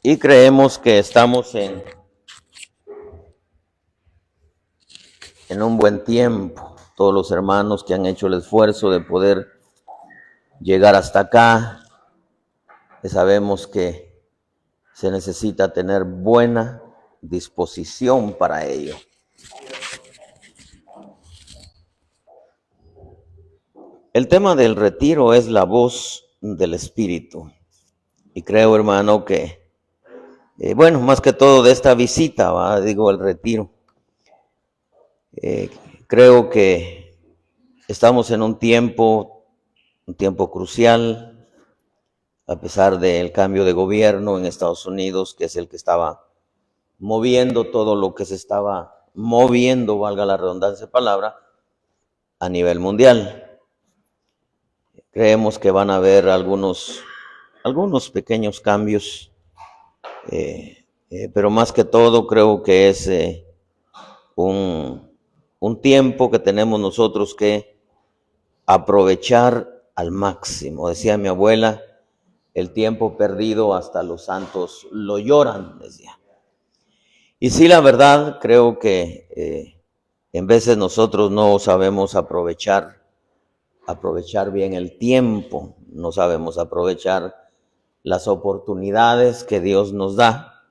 Y creemos que estamos en un buen tiempo. Todos los hermanos que han hecho el esfuerzo de poder llegar hasta acá, sabemos que se necesita tener buena disposición para ello. El tema del retiro es la voz del Espíritu. Y creo, hermano, que, más que todo de esta visita, el retiro. Creo que estamos en un tiempo crucial, a pesar del cambio de gobierno en Estados Unidos, que es el que estaba moviendo todo lo que se estaba moviendo, valga la redundancia de palabra, a nivel mundial. Creemos que van a haber algunos pequeños cambios, pero más que todo creo que es un tiempo que tenemos nosotros que aprovechar al máximo. Decía mi abuela, el tiempo perdido hasta los santos lo lloran, decía. Y sí, la verdad, creo que en veces nosotros no sabemos aprovechar bien el tiempo, no sabemos aprovechar las oportunidades que Dios nos da.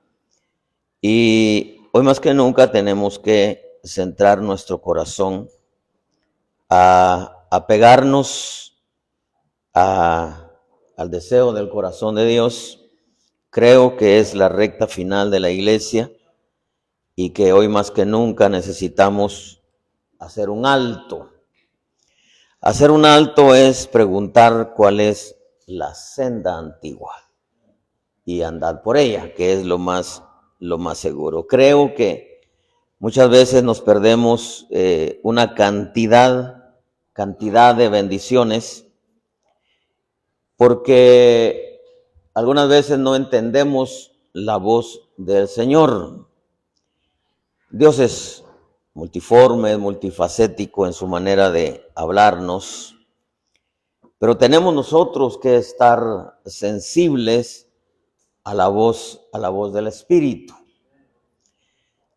Y hoy más que nunca tenemos que centrar nuestro corazón a pegarnos al deseo del corazón de Dios. Creo que es la recta final de la iglesia y que hoy más que nunca necesitamos hacer un alto. Hacer un alto es preguntar cuál es la senda antigua y andar por ella, que es lo más seguro. Creo que muchas veces nos perdemos una cantidad de bendiciones porque algunas veces no entendemos la voz del Señor. Dios es multiforme, es multifacético en su manera de hablarnos, pero tenemos nosotros que estar sensibles a la voz del Espíritu.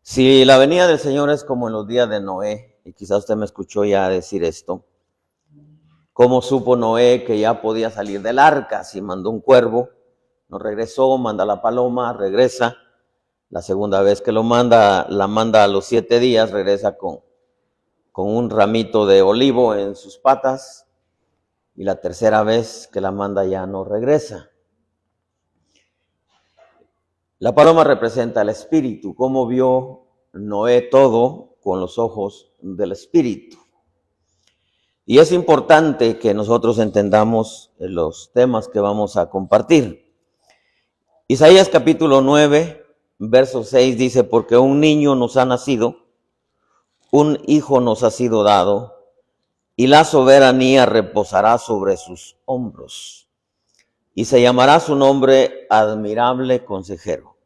Si la venida del Señor es como en los días de Noé, y quizás usted me escuchó ya decir esto, ¿cómo supo Noé que ya podía salir del arca? Si mandó un cuervo, no regresó, manda la paloma, regresa. La segunda vez que la manda a los 7 días, regresa con un ramito de olivo en sus patas. Y la tercera vez que la manda ya no regresa. La paloma representa al Espíritu, cómo vio Noé todo con los ojos del Espíritu. Y es importante que nosotros entendamos los temas que vamos a compartir. Isaías capítulo 9, verso 6 dice, porque un niño nos ha nacido, un hijo nos ha sido dado, y la soberanía reposará sobre sus hombros. Y se llamará su nombre admirable consejero,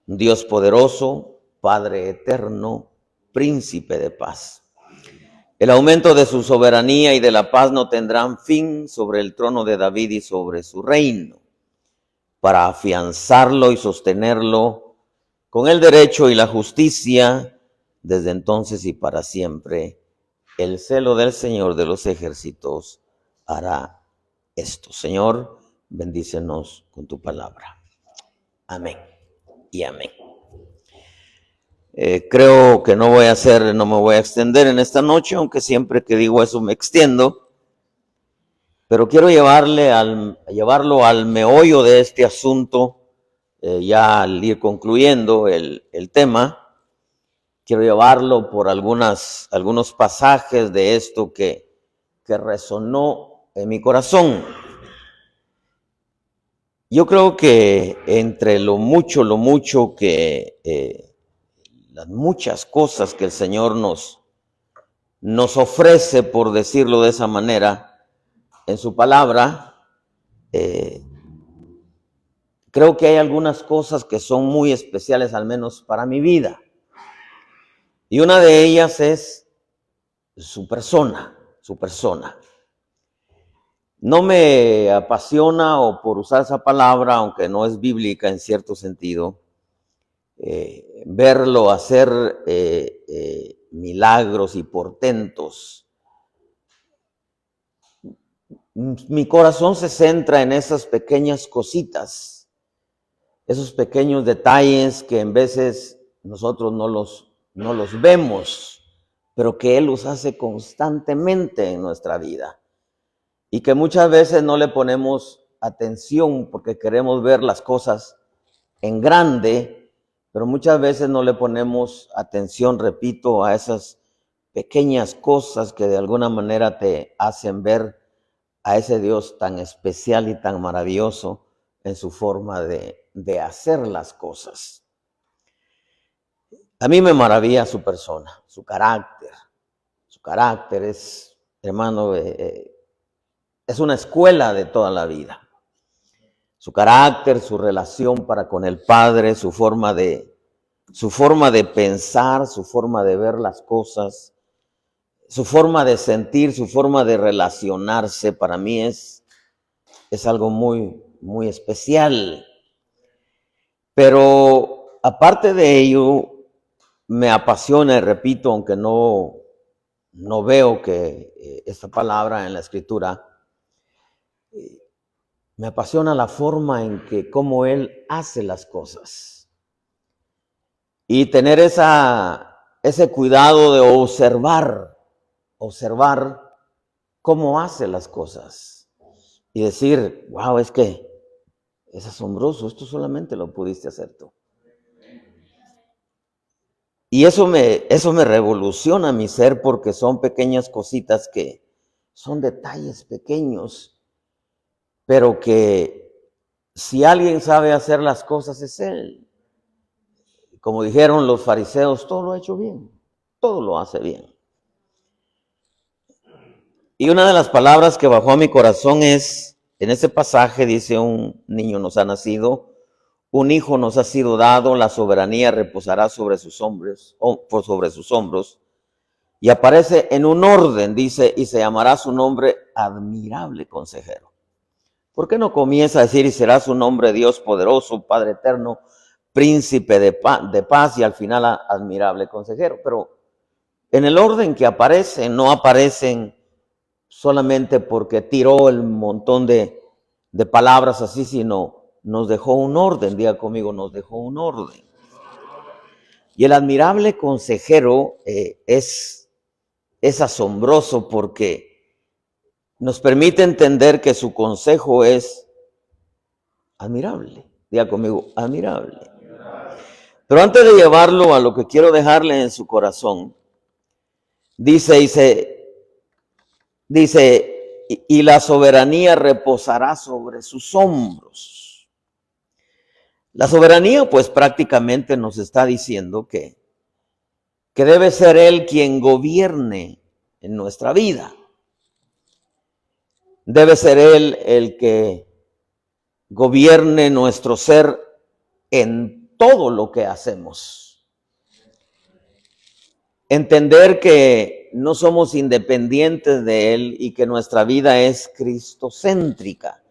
Dios poderoso, Padre eterno, príncipe de paz. El aumento de su soberanía y de la paz no tendrán fin sobre el trono de David y sobre su reino, para afianzarlo y sostenerlo con el derecho y la justicia desde entonces y para siempre. El celo del Señor de los ejércitos hará esto. Señor, bendícenos con tu palabra. Amén y amén. Creo que no me voy a extender en esta noche, aunque siempre que digo eso me extiendo, pero quiero llevarlo al meollo de este asunto, ya al ir concluyendo el tema. Quiero llevarlo por algunos pasajes de esto que resonó en mi corazón. Yo creo que entre lo mucho que las muchas cosas que el Señor nos ofrece, por decirlo de esa manera, en su palabra, creo que hay algunas cosas que son muy especiales, al menos para mi vida. Y una de ellas es su persona. No me apasiona, o por usar esa palabra, aunque no es bíblica en cierto sentido, verlo hacer milagros y portentos. Mi corazón se centra en esas pequeñas cositas, esos pequeños detalles que en veces nosotros no los vemos, pero que Él los hace constantemente en nuestra vida. Y que muchas veces no le ponemos atención porque queremos ver las cosas en grande, pero muchas veces no le ponemos atención, repito, a esas pequeñas cosas que de alguna manera te hacen ver a ese Dios tan especial y tan maravilloso en su forma de hacer las cosas. A mí me maravilla su persona, su carácter. Su carácter es, hermano, es una escuela de toda la vida. Su carácter, su relación para con el Padre, su forma de pensar, su forma de ver las cosas, su forma de sentir, su forma de relacionarse, para mí es algo muy, muy especial. Pero aparte de ello, me apasiona, y repito, aunque no veo que esta palabra en la Escritura, me apasiona la forma en que cómo Él hace las cosas. Y tener ese cuidado de observar cómo hace las cosas. Y decir, wow, es que es asombroso, esto solamente lo pudiste hacer tú. Y eso me revoluciona mi ser, porque son pequeñas cositas que son detalles pequeños, pero que si alguien sabe hacer las cosas es Él. Como dijeron los fariseos, todo lo ha hecho bien, todo lo hace bien. Y una de las palabras que bajó a mi corazón es, en ese pasaje dice, un niño nos ha nacido, un hijo nos ha sido dado, la soberanía reposará sobre sus hombros, y aparece en un orden, dice, y se llamará su nombre admirable consejero. ¿Por qué no comienza a decir, y será su nombre Dios poderoso, Padre eterno, príncipe de paz, y al final admirable consejero? Pero en el orden que aparece, no aparecen solamente porque tiró el montón de palabras así, sino nos dejó un orden. Diga conmigo, nos dejó un orden. Y el admirable consejero es asombroso, porque nos permite entender que su consejo es admirable. Diga conmigo, admirable. Pero antes de llevarlo a lo que quiero dejarle en su corazón, dice, y la soberanía reposará sobre sus hombros. La soberanía, pues prácticamente nos está diciendo que debe ser Él quien gobierne en nuestra vida. Debe ser Él el que gobierne nuestro ser en todo lo que hacemos. Entender que no somos independientes de Él y que nuestra vida es cristocéntrica.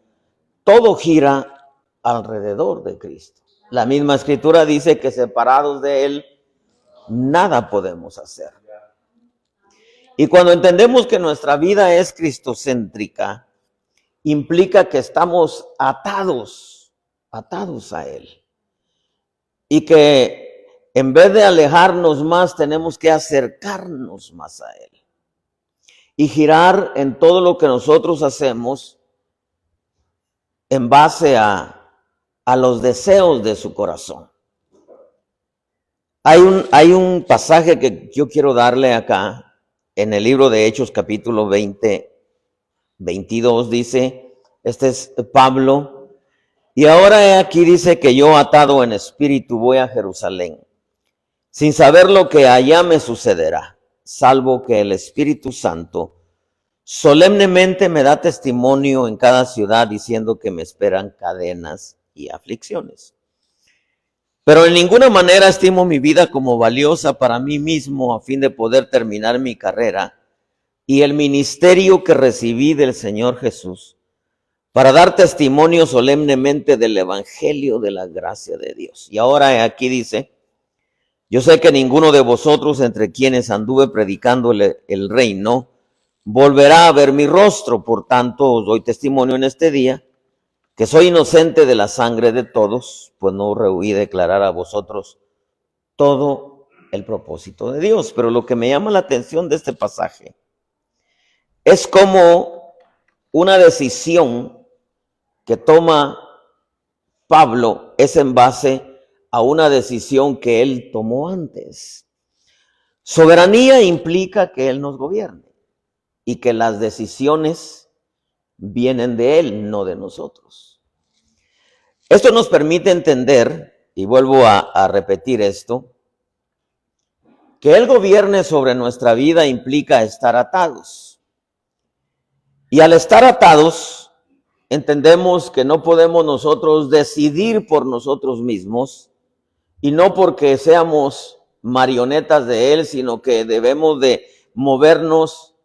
Todo gira alrededor de Cristo. La misma Escritura dice que separados de Él, nada podemos hacer. Y cuando entendemos que nuestra vida es cristocéntrica, implica que estamos atados a Él. Y que en vez de alejarnos más, tenemos que acercarnos más a Él. Y girar en todo lo que nosotros hacemos en base a los deseos de su corazón. Hay un pasaje que yo quiero darle acá, en el libro de Hechos, capítulo 22, dice, este es Pablo, y ahora aquí dice que yo, atado en espíritu, voy a Jerusalén, sin saber lo que allá me sucederá, salvo que el Espíritu Santo solemnemente me da testimonio en cada ciudad, diciendo que me esperan cadenas y aflicciones. Pero en ninguna manera estimo mi vida como valiosa para mí mismo, a fin de poder terminar mi carrera y el ministerio que recibí del Señor Jesús, para dar testimonio solemnemente del evangelio de la gracia de Dios. Y ahora aquí dice, yo sé que ninguno de vosotros entre quienes anduve predicando el reino volverá a ver mi rostro. Por tanto, os doy testimonio en este día que soy inocente de la sangre de todos, pues no rehuí declarar a vosotros todo el propósito de Dios. Pero lo que me llama la atención de este pasaje es como una decisión que toma Pablo es en base a una decisión que él tomó antes. Soberanía implica que él nos gobierne y que las decisiones vienen de él, no de nosotros. Esto nos permite entender, y vuelvo a repetir esto, que él gobierne sobre nuestra vida implica estar atados. Y al estar atados, entendemos que no podemos nosotros decidir por nosotros mismos, y no porque seamos marionetas de él, sino que debemos de movernos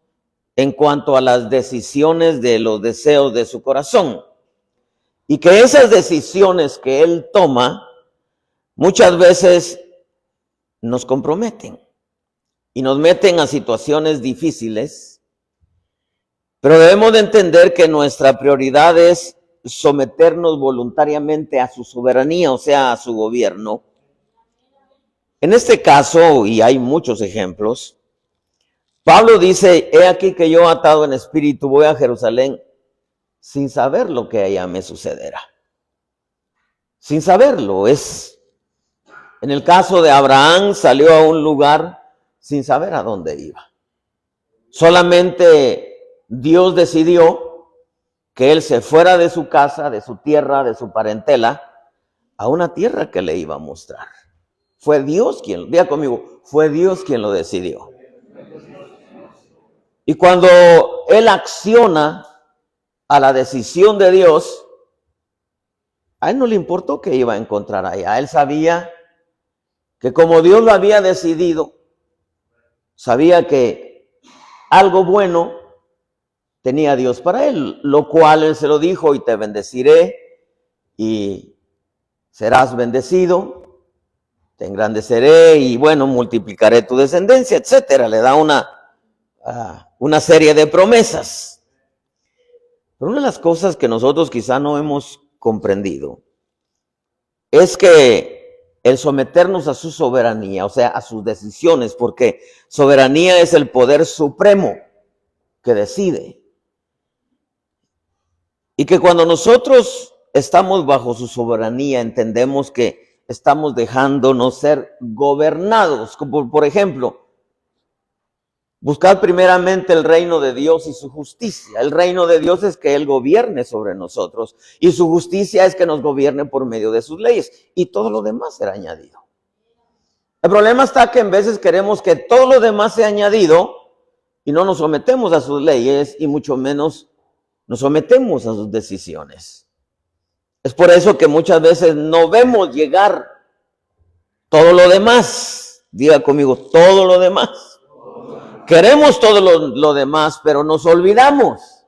en cuanto a las decisiones de los deseos de su corazón. Y que esas decisiones que él toma muchas veces nos comprometen y nos meten a situaciones difíciles, pero debemos de entender que nuestra prioridad es someternos voluntariamente a su soberanía, o sea, a su gobierno. En este caso, y hay muchos ejemplos, Pablo dice, he aquí que yo atado en espíritu voy a Jerusalén sin saber lo que allá me sucederá. Sin saberlo. En el caso de Abraham, salió a un lugar sin saber a dónde iba. Solamente Dios decidió que él se fuera de su casa, de su tierra, de su parentela, a una tierra que le iba a mostrar. Fue Dios quien, diga conmigo, fue Dios quien lo decidió. Y cuando él acciona a la decisión de Dios, a él no le importó que iba a encontrar allá. Él sabía que como Dios lo había decidido, sabía que algo bueno tenía Dios para él, lo cual él se lo dijo, y te bendeciré y serás bendecido, te engrandeceré y bueno, multiplicaré tu descendencia, etcétera. Le da una serie de promesas. Pero una de las cosas que nosotros quizá no hemos comprendido es que el someternos a su soberanía, o sea, a sus decisiones, porque soberanía es el poder supremo que decide. Y que cuando nosotros estamos bajo su soberanía, entendemos que estamos dejándonos ser gobernados. Como por ejemplo, buscar primeramente el reino de Dios y su justicia. El reino de Dios es que Él gobierne sobre nosotros, y su justicia es que nos gobierne por medio de sus leyes, y todo lo demás será añadido. El problema está que en veces queremos que todo lo demás sea añadido y no nos sometemos a sus leyes, y mucho menos nos sometemos a sus decisiones. Es por eso que muchas veces no vemos llegar todo lo demás. Diga conmigo, todo lo demás. Queremos todo lo demás, pero nos olvidamos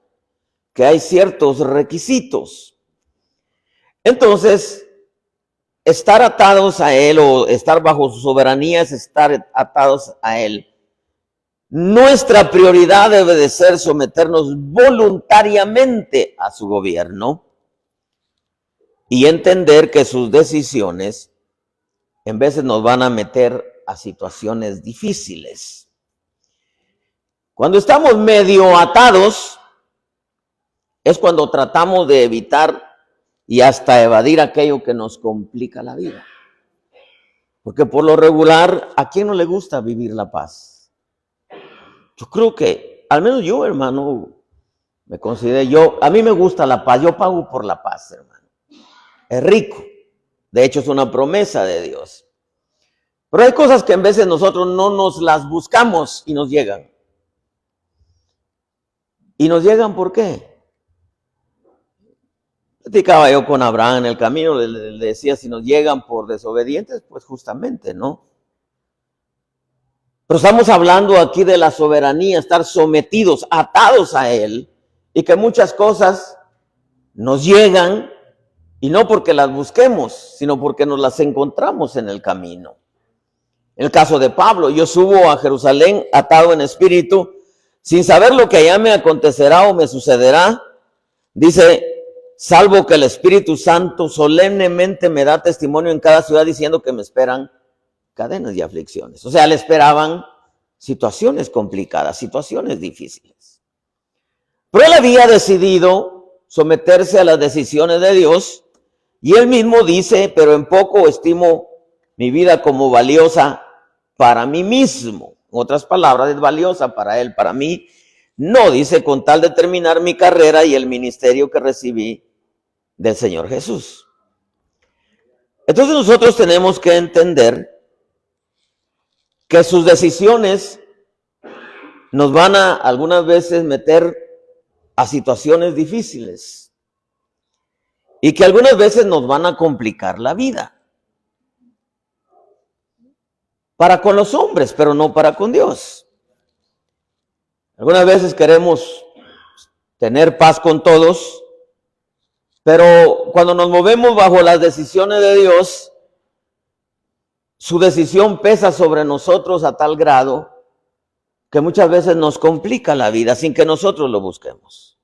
que hay ciertos requisitos. Entonces, estar atados a Él o estar bajo su soberanía es estar atados a Él. Nuestra prioridad debe de ser someternos voluntariamente a su gobierno y entender que sus decisiones en veces nos van a meter a situaciones difíciles. Cuando estamos medio atados, es cuando tratamos de evitar y hasta evadir aquello que nos complica la vida. Porque por lo regular, ¿a quién no le gusta vivir la paz? Yo creo que, al menos yo, hermano, me considero, a mí me gusta la paz, yo pago por la paz, hermano. Es rico, de hecho es una promesa de Dios. Pero hay cosas que en veces nosotros no nos las buscamos y nos llegan. ¿Y nos llegan por qué? Platicaba yo con Abraham en el camino, le decía, si nos llegan por desobedientes, pues justamente, ¿no? Pero estamos hablando aquí de la soberanía, estar sometidos, atados a Él, y que muchas cosas nos llegan y no porque las busquemos, sino porque nos las encontramos en el camino. En el caso de Pablo, yo subo a Jerusalén atado en espíritu, sin saber lo que allá me acontecerá o me sucederá. Dice, salvo que el Espíritu Santo solemnemente me da testimonio en cada ciudad diciendo que me esperan cadenas y aflicciones. O sea, le esperaban situaciones complicadas, situaciones difíciles. Pero él había decidido someterse a las decisiones de Dios y él mismo dice, pero en poco estimo mi vida como valiosa para mí mismo. En otras palabras, es valiosa para él, para mí. No, dice, con tal de terminar mi carrera y el ministerio que recibí del Señor Jesús. Entonces nosotros tenemos que entender que sus decisiones nos van a algunas veces meter a situaciones difíciles y que algunas veces nos van a complicar la vida. Para con los hombres, pero no para con Dios. Algunas veces queremos tener paz con todos, pero cuando nos movemos bajo las decisiones de Dios, su decisión pesa sobre nosotros a tal grado que muchas veces nos complica la vida sin que nosotros lo busquemos.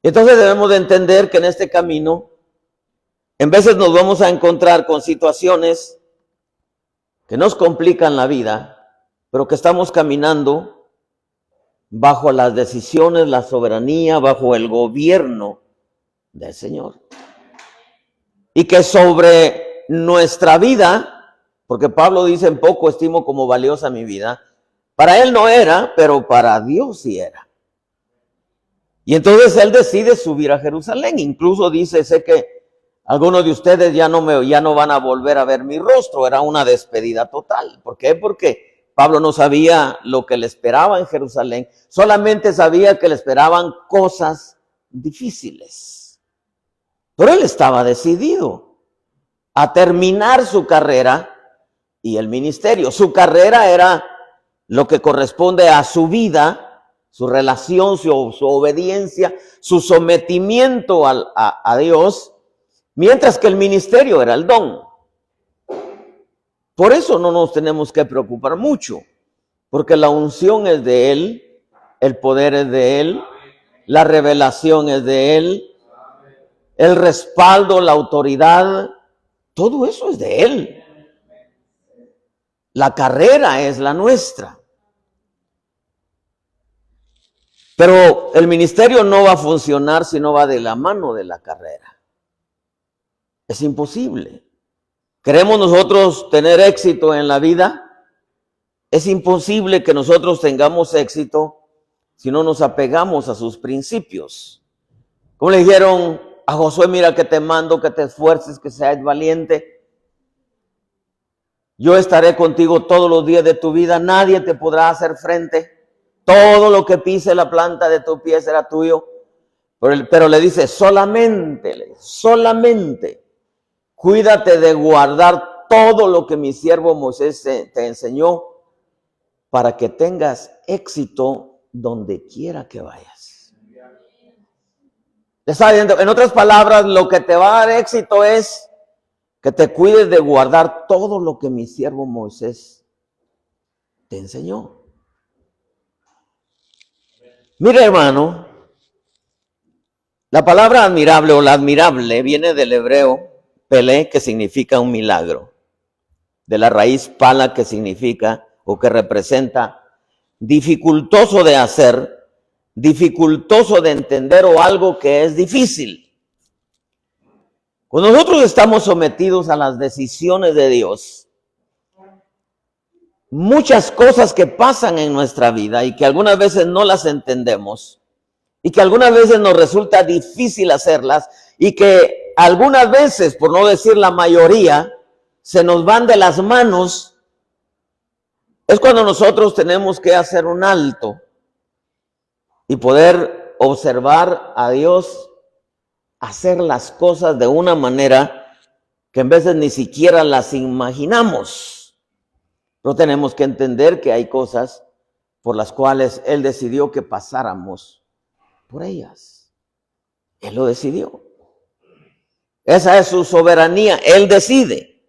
Entonces debemos de entender que en este camino, en veces nos vamos a encontrar con situaciones que nos complican la vida, pero que estamos caminando bajo las decisiones, la soberanía, bajo el gobierno del Señor. Y que sobre nuestra vida, porque Pablo dice, en poco estimo como valiosa mi vida, para él no era, pero para Dios sí era. Y entonces él decide subir a Jerusalén. Incluso dice, sé que algunos de ustedes ya no van a volver a ver mi rostro. Era una despedida total. ¿Por qué? Porque Pablo no sabía lo que le esperaba en Jerusalén. Solamente sabía que le esperaban cosas difíciles. Pero él estaba decidido a terminar su carrera y el ministerio. Su carrera era lo que corresponde a su vida, su relación, su obediencia, su sometimiento a Dios, mientras que el ministerio era el don. Por eso no nos tenemos que preocupar mucho, porque la unción es de Él, el poder es de Él, la revelación es de Él, el respaldo, la autoridad, todo eso es de Él. La carrera es la nuestra. Pero el ministerio no va a funcionar si no va de la mano de la carrera. Es imposible. ¿Queremos nosotros tener éxito en la vida? Es imposible que nosotros tengamos éxito si no nos apegamos a sus principios. Como le dijeron a Josué, mira que te mando, que te esfuerces, que seas valiente. Yo estaré contigo todos los días de tu vida, nadie te podrá hacer frente. Todo lo que pise la planta de tu pie será tuyo. Pero le dice, solamente, cuídate de guardar todo lo que mi siervo Moisés te enseñó para que tengas éxito donde quiera que vayas. En otras palabras, lo que te va a dar éxito es que te cuides de guardar todo lo que mi siervo Moisés te enseñó. Mira, hermano, la palabra admirable o la admirable viene del hebreo pelé, que significa un milagro, de la raíz pala, que significa o que representa dificultoso de hacer, dificultoso de entender o algo que es difícil. Cuando nosotros estamos sometidos a las decisiones de Dios, muchas cosas que pasan en nuestra vida y que algunas veces no las entendemos y que algunas veces nos resulta difícil hacerlas y que algunas veces, por no decir la mayoría, se nos van de las manos, es cuando nosotros tenemos que hacer un alto y poder observar a Dios hacer las cosas de una manera que en veces ni siquiera las imaginamos. Pero tenemos que entender que hay cosas por las cuales Él decidió que pasáramos por ellas. Él lo decidió. Esa es su soberanía. Él decide.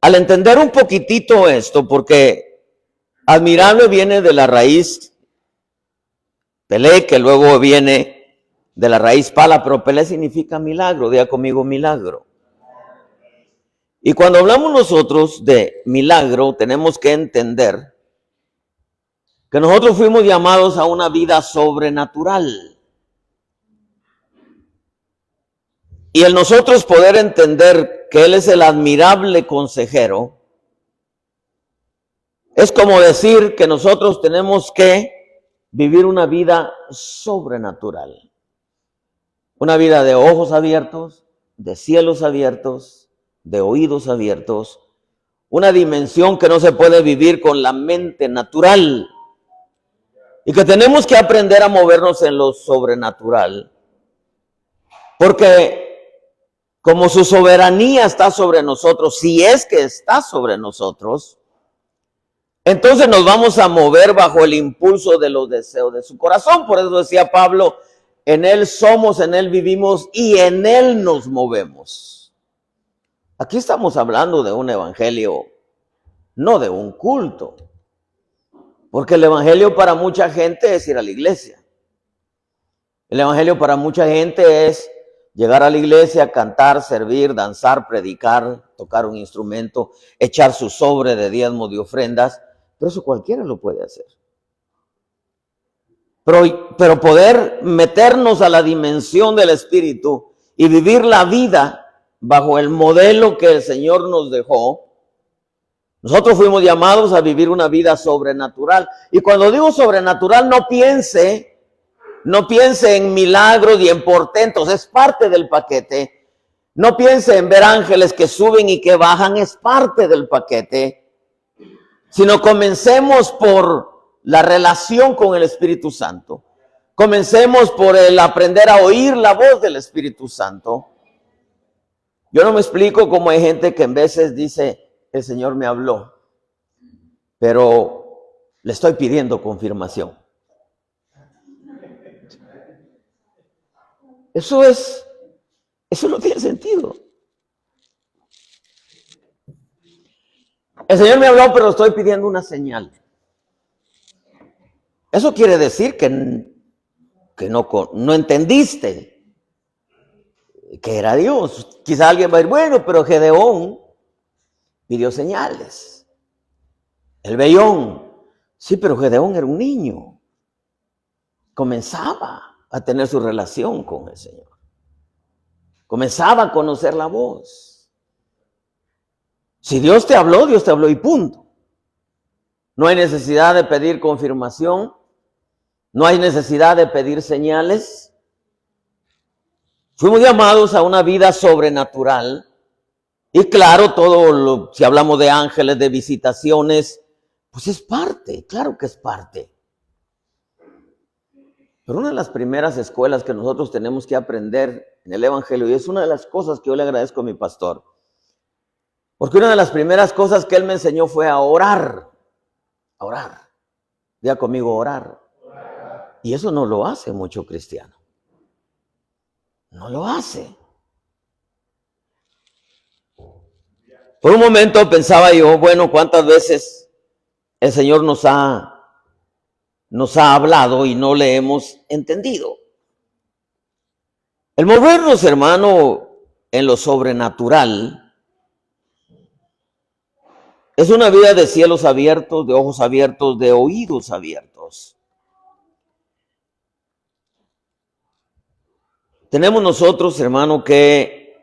Al entender un poquitito esto, porque admirable viene de la raíz Pelé, que luego viene de la raíz pala, pero Pelé significa milagro. Diga conmigo milagro. Y cuando hablamos nosotros de milagro, tenemos que entender que nosotros fuimos llamados a una vida sobrenatural. Y el nosotros poder entender que Él es el admirable consejero, es como decir que nosotros tenemos que vivir una vida sobrenatural. Una vida de ojos abiertos, de cielos abiertos, de oídos abiertos. Una dimensión que no se puede vivir con la mente natural. Y que tenemos que aprender a movernos en lo sobrenatural. Porque como su soberanía está sobre nosotros, si es que está sobre nosotros, entonces nos vamos a mover bajo el impulso de los deseos de su corazón. Por eso decía Pablo, en Él somos, en Él vivimos y en Él nos movemos. Aquí estamos hablando de un evangelio, no de un culto. Porque el evangelio para mucha gente es ir a la iglesia. El evangelio para mucha gente es llegar a la iglesia, cantar, servir, danzar, predicar, tocar un instrumento, echar su sobre de diezmos, de ofrendas. Pero eso cualquiera lo puede hacer. Pero poder meternos a la dimensión del Espíritu y vivir la vida bajo el modelo que el Señor nos dejó, nosotros fuimos llamados a vivir una vida sobrenatural. Y cuando digo sobrenatural, no piense en milagros y en portentos, es parte del paquete. No piense en ver ángeles que suben y que bajan, es parte del paquete. Sino comencemos por la relación con el Espíritu Santo. Comencemos por el aprender a oír la voz del Espíritu Santo. Yo no me explico cómo hay gente que en veces dice, el Señor me habló, pero le estoy pidiendo confirmación. Eso no tiene sentido. El Señor me habló, pero estoy pidiendo una señal. Eso quiere decir que no entendiste que era Dios. Quizá alguien va a decir, bueno, pero Gedeón pidió señales. El vellón, sí, pero Gedeón era un niño. Comenzaba a tener su relación con el Señor. Comenzaba a conocer la voz. Si Dios te habló y punto. No hay necesidad de pedir confirmación. No hay necesidad de pedir señales. Fuimos llamados a una vida sobrenatural. Y claro, si hablamos de ángeles, de visitaciones, pues es parte, claro que es parte. Pero una de las primeras escuelas que nosotros tenemos que aprender en el evangelio, y es una de las cosas que yo le agradezco a mi pastor, porque una de las primeras cosas que él me enseñó fue a orar. A orar. Diga conmigo, orar. Y eso no lo hace mucho cristiano. No lo hace. Por un momento pensaba yo, bueno, ¿cuántas veces el Señor nos ha hablado y no le hemos entendido? El movernos, hermano, en lo sobrenatural es una vida de cielos abiertos, de ojos abiertos, de oídos abiertos. Tenemos nosotros, hermano, que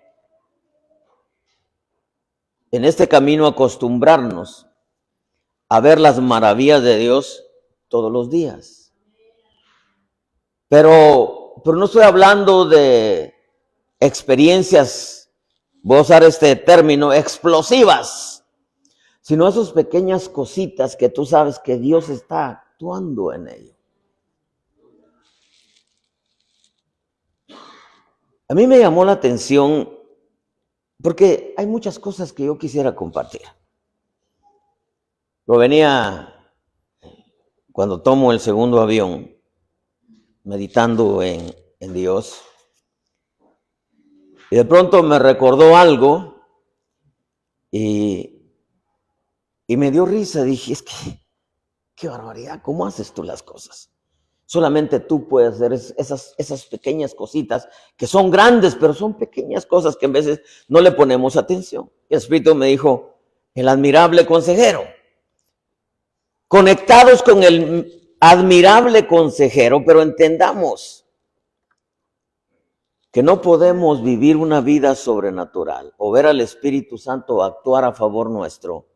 en este camino acostumbrarnos a ver las maravillas de Dios todos los días. Pero no estoy hablando de experiencias, voy a usar este término, explosivas, sino esas pequeñas cositas que tú sabes que Dios está actuando en ello. A mí me llamó la atención porque hay muchas cosas que yo quisiera compartir. Lo venía cuando tomo el segundo avión. meditando en Dios. Y de pronto me recordó algo y me dio risa. Dije, es que, qué barbaridad, ¿cómo haces tú las cosas? Solamente tú puedes hacer esas pequeñas cositas que son grandes, pero son pequeñas cosas que en veces no le ponemos atención. El Espíritu me dijo, el admirable consejero. Conectados con el admirable consejero, pero entendamos que no podemos vivir una vida sobrenatural o ver al Espíritu Santo actuar a favor nuestro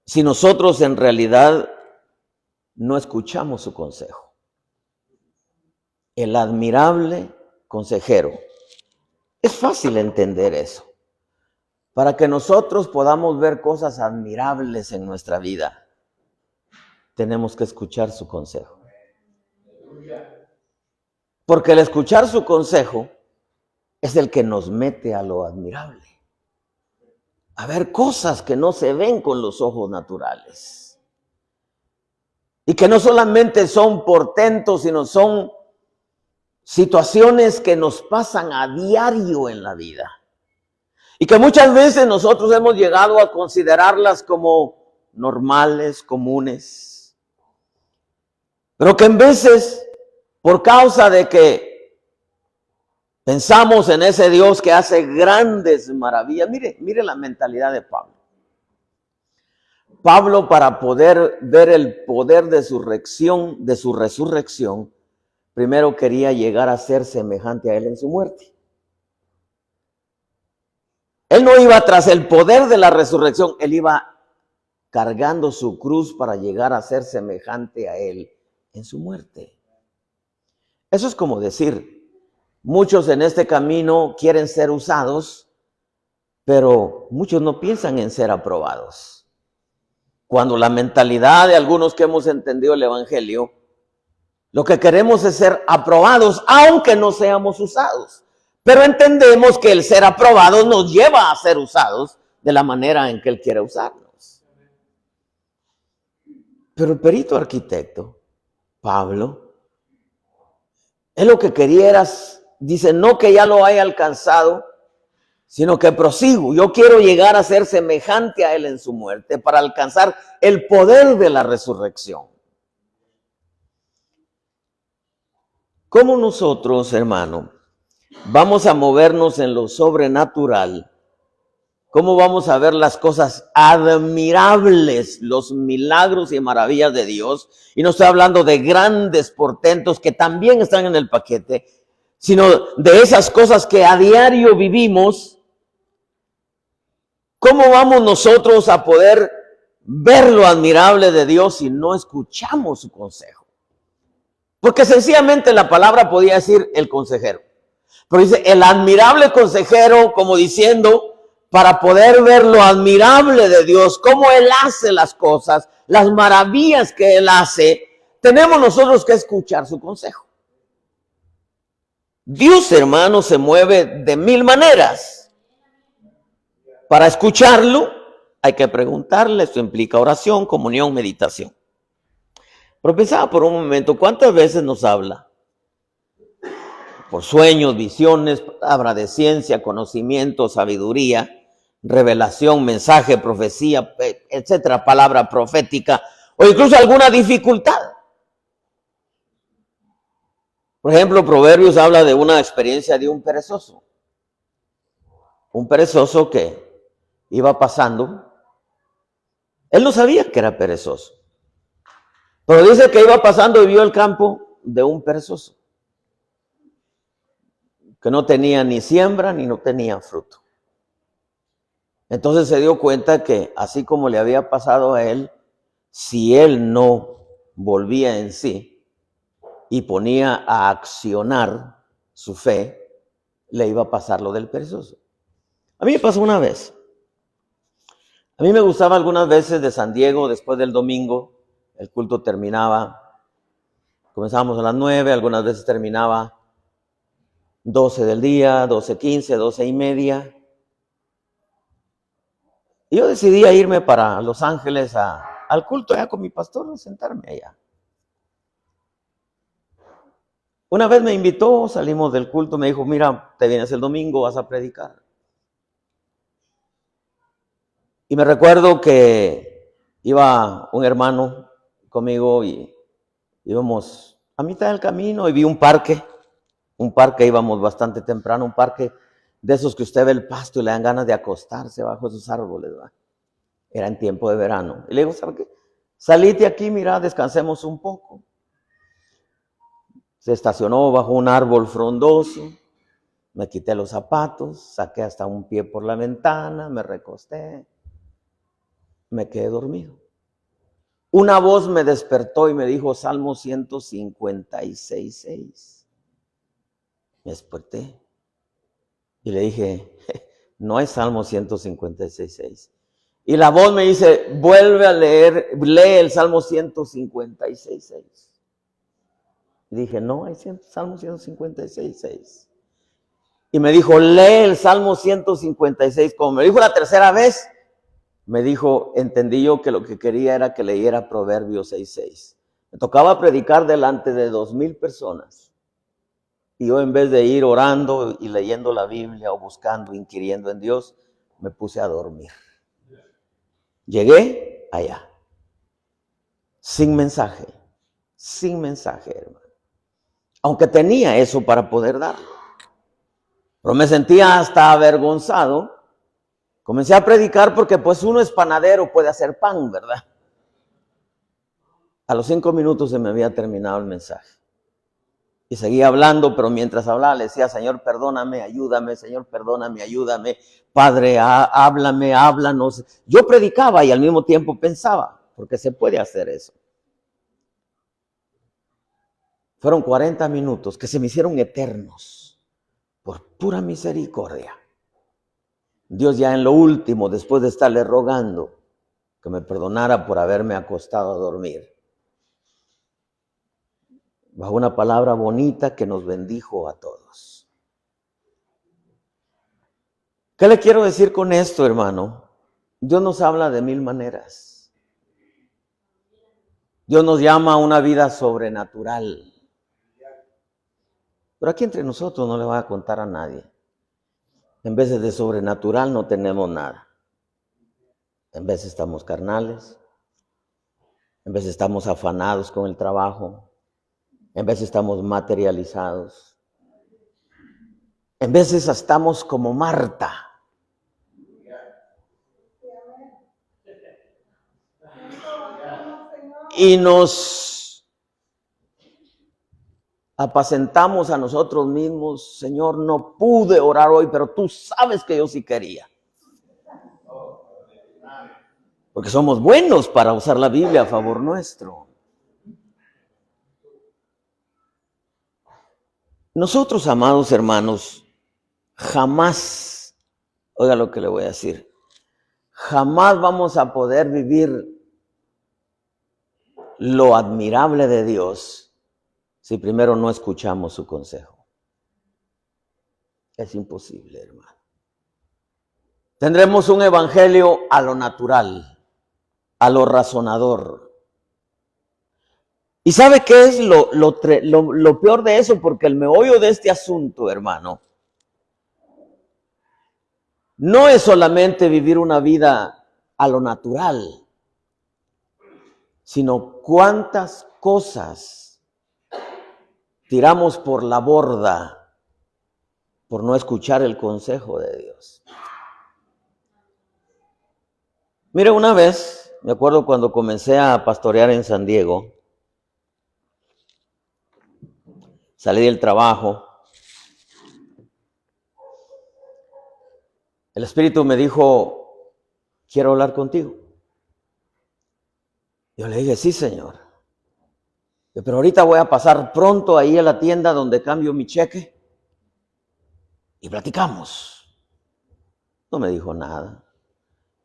si nosotros en realidad no escuchamos su consejo. El admirable consejero. Es fácil entender eso. Para que nosotros podamos ver cosas admirables en nuestra vida, tenemos que escuchar su consejo. Porque el escuchar su consejo es el que nos mete a lo admirable. A ver cosas que no se ven con los ojos naturales. Y que no solamente son portentos, sino son situaciones que nos pasan a diario en la vida. Y que muchas veces nosotros hemos llegado a considerarlas como normales, comunes. Pero que en veces, por causa de que pensamos en ese Dios que hace grandes maravillas. Mire la mentalidad de Pablo. Pablo, para poder ver el poder de su resurrección, primero quería llegar a ser semejante a él en su muerte. Él no iba tras el poder de la resurrección, él iba cargando su cruz para llegar a ser semejante a él en su muerte. Eso es como decir, muchos en este camino quieren ser usados, pero muchos no piensan en ser aprobados. Cuando la mentalidad de algunos que hemos entendido el Evangelio, lo que queremos es ser aprobados, aunque no seamos usados. Pero entendemos que el ser aprobados nos lleva a ser usados de la manera en que Él quiere usarnos. Pero el perito arquitecto, Pablo, él lo que quería era, dice, no que ya lo haya alcanzado, sino que prosigo. Yo quiero llegar a ser semejante a Él en su muerte para alcanzar el poder de la resurrección. ¿Cómo nosotros, hermano, vamos a movernos en lo sobrenatural? ¿Cómo vamos a ver las cosas admirables, los milagros y maravillas de Dios? Y no estoy hablando de grandes portentos que también están en el paquete, sino de esas cosas que a diario vivimos. ¿Cómo vamos nosotros a poder ver lo admirable de Dios si no escuchamos su consejo? Porque sencillamente la palabra podía decir el consejero. Pero dice el admirable consejero, como diciendo, para poder ver lo admirable de Dios, cómo Él hace las cosas, las maravillas que Él hace, tenemos nosotros que escuchar su consejo. Dios, hermano, se mueve de mil maneras. Para escucharlo, hay que preguntarle, esto implica oración, comunión, meditación. Pero pensaba por un momento, ¿cuántas veces nos habla? Por sueños, visiones, palabra de ciencia, conocimiento, sabiduría, revelación, mensaje, profecía, etcétera, palabra profética, o incluso alguna dificultad. Por ejemplo, Proverbios habla de una experiencia de un perezoso. Un perezoso que iba pasando. Él no sabía que era perezoso. Pero dice que iba pasando y vio el campo de un perezoso. Que no tenía ni siembra ni no tenía fruto. Entonces se dio cuenta que así como le había pasado a él, si él no volvía en sí y ponía a accionar su fe, le iba a pasar lo del perezoso. A mí me pasó una vez. A mí me gustaba algunas veces de San Diego, después del domingo, el culto terminaba, comenzábamos a las 9, algunas veces terminaba 12 del día, 12:15, 12:30. Y yo decidí irme para Los Ángeles al culto allá con mi pastor, a sentarme allá. Una vez me invitó, salimos del culto, me dijo, mira, te vienes el domingo, vas a predicar. Y me recuerdo que iba un hermano conmigo y íbamos a mitad del camino y vi un parque, íbamos bastante temprano, un parque de esos que usted ve el pasto y le dan ganas de acostarse bajo esos árboles, ¿verdad? Era en tiempo de verano. Y le digo, ¿sabe qué? Salite aquí, mira, descansemos un poco. Se estacionó bajo un árbol frondoso, me quité los zapatos, saqué hasta un pie por la ventana, me recosté, me quedé dormido. Una voz me despertó y me dijo Salmo 156:6. Me desperté y le dije, no es Salmo 156:6. Y la voz me dice, vuelve a leer, lee el Salmo 156:6. Y dije, no, hay Salmo 156:6. Y me dijo, lee el Salmo 156. Como me dijo la tercera vez, me dijo, entendí yo que lo que quería era que leyera Proverbios 6:6. Me tocaba predicar delante de 2,000 personas. Y yo, en vez de ir orando y leyendo la Biblia o buscando, inquiriendo en Dios, me puse a dormir. Llegué allá, sin mensaje, hermano. Aunque tenía eso para poder darlo. Pero me sentía hasta avergonzado. Comencé a predicar porque pues uno es panadero, puede hacer pan, ¿verdad? A los 5 minutos se me había terminado el mensaje. Y seguía hablando, pero mientras hablaba le decía, Señor, perdóname, ayúdame, Señor, perdóname, ayúdame. Padre, háblame, háblanos. Yo predicaba y al mismo tiempo pensaba, porque se puede hacer eso. Fueron 40 minutos que se me hicieron eternos por pura misericordia. Dios ya en lo último, después de estarle rogando que me perdonara por haberme acostado a dormir, bajo una palabra bonita que nos bendijo a todos. ¿Qué le quiero decir con esto, hermano? Dios nos habla de 1000 maneras. Dios nos llama a una vida sobrenatural. Pero aquí entre nosotros no le voy a contar a nadie. En vez de sobrenatural no tenemos nada. En vez estamos carnales. En vez estamos afanados con el trabajo. En vez estamos materializados. En veces estamos como Marta. Y nos apacentamos a nosotros mismos. Señor, no pude orar hoy, pero tú sabes que yo sí quería. Porque somos buenos para usar la Biblia a favor nuestro. Nosotros, amados hermanos, jamás, oiga lo que le voy a decir, jamás vamos a poder vivir lo admirable de Dios si primero no escuchamos su consejo. Es imposible, hermano. Tendremos un evangelio a lo natural, a lo razonador. ¿Y sabe qué es lo peor de eso? Porque el meollo de este asunto, hermano, no es solamente vivir una vida a lo natural, sino cuántas cosas tiramos por la borda por no escuchar el consejo de Dios. Mire, una vez, me acuerdo cuando comencé a pastorear en San Diego, salí del trabajo, el Espíritu me dijo, quiero hablar contigo. Yo le dije, sí, Señor. Pero ahorita voy a pasar pronto ahí a la tienda donde cambio mi cheque y platicamos. No me dijo nada.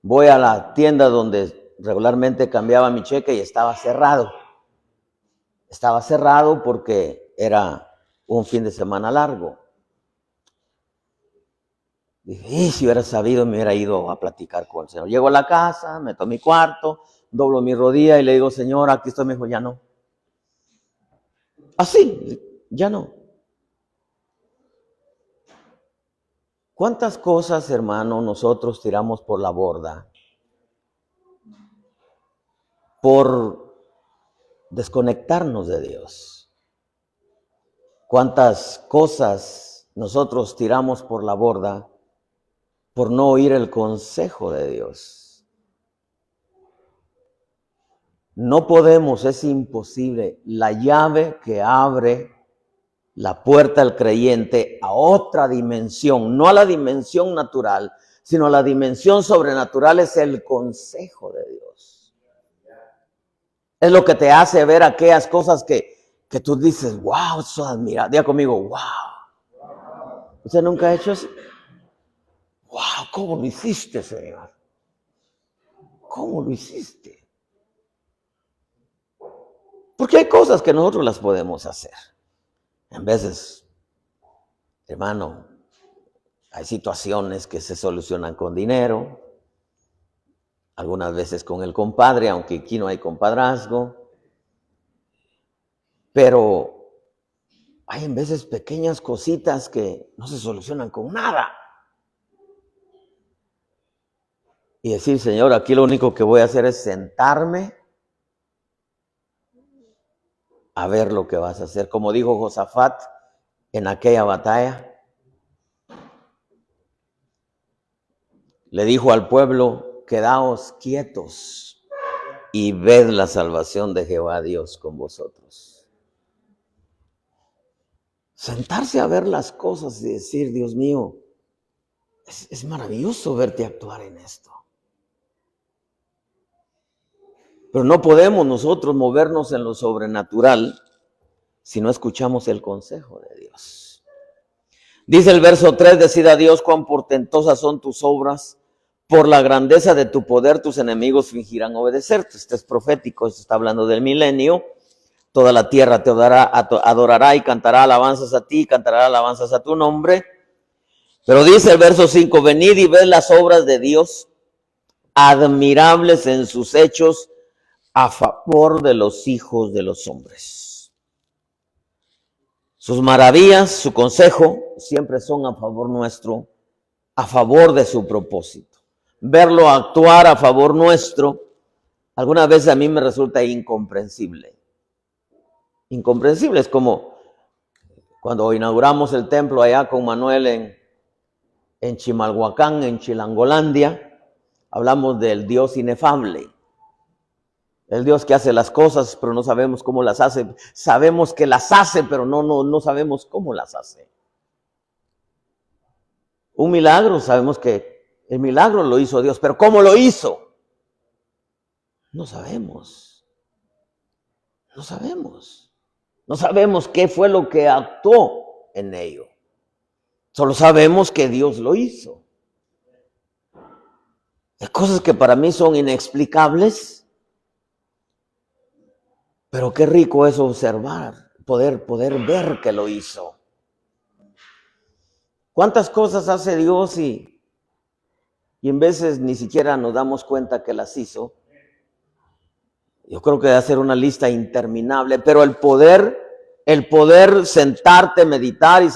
Voy a la tienda donde regularmente cambiaba mi cheque y estaba cerrado. Estaba cerrado porque era un fin de semana largo. Dije, y si hubiera sabido, me hubiera ido a platicar con el Señor. Llego a la casa, meto a mi cuarto, doblo mi rodilla y le digo, Señor, aquí estoy. Me dijo, ya no. Así, Ya no. ¿Cuántas cosas, hermano, nosotros tiramos por la borda por desconectarnos de Dios? ¿Cuántas cosas nosotros tiramos por la borda por no oír el consejo de Dios? No podemos, es imposible. La llave que abre la puerta al creyente a otra dimensión, no a la dimensión natural, sino a la dimensión sobrenatural, es el consejo de Dios. Es lo que te hace ver aquellas cosas que tú dices, wow, eso admira. Diga conmigo, wow. ¿Usted nunca ha hecho eso? Wow, ¿cómo lo hiciste, Señor? ¿Cómo lo hiciste? Porque hay cosas que nosotros las podemos hacer. En veces, hermano, hay situaciones que se solucionan con dinero, algunas veces con el compadre, aunque aquí no hay compadrazgo, pero hay en veces pequeñas cositas que no se solucionan con nada. Y decir, Señor, aquí lo único que voy a hacer es sentarme a ver lo que vas a hacer. Como dijo Josafat en aquella batalla, le dijo al pueblo, quedaos quietos y ved la salvación de Jehová Dios con vosotros. Sentarse a ver las cosas y decir, Dios mío, es maravilloso verte actuar en esto. Pero no podemos nosotros movernos en lo sobrenatural si no escuchamos el consejo de Dios. Dice el verso 3, decid a Dios cuán portentosas son tus obras, por la grandeza de tu poder tus enemigos fingirán obedecerte. Este es profético, esto está hablando del milenio. Toda la tierra te adorará y cantará alabanzas a ti, cantará alabanzas a tu nombre. Pero dice el verso 5, venid y ved las obras de Dios, admirables en sus hechos, a favor de los hijos de los hombres. Sus maravillas, su consejo, siempre son a favor nuestro, a favor de su propósito. Verlo actuar a favor nuestro, algunas veces a mí me resulta incomprensible. Incomprensible, es como cuando inauguramos el templo allá con Manuel en Chimalhuacán, en Chilangolandia, hablamos del Dios inefable. El Dios que hace las cosas, pero no sabemos cómo las hace. Sabemos que las hace, pero no sabemos cómo las hace. Un milagro, sabemos que el milagro lo hizo Dios, pero ¿cómo lo hizo? No sabemos. No sabemos. No sabemos qué fue lo que actuó en ello. Solo sabemos que Dios lo hizo. Hay cosas que para mí son inexplicables. Pero qué rico es observar, poder ver que lo hizo. ¿Cuántas cosas hace Dios y en veces ni siquiera nos damos cuenta que las hizo? Yo creo que debe ser una lista interminable, pero el poder sentarte, meditar y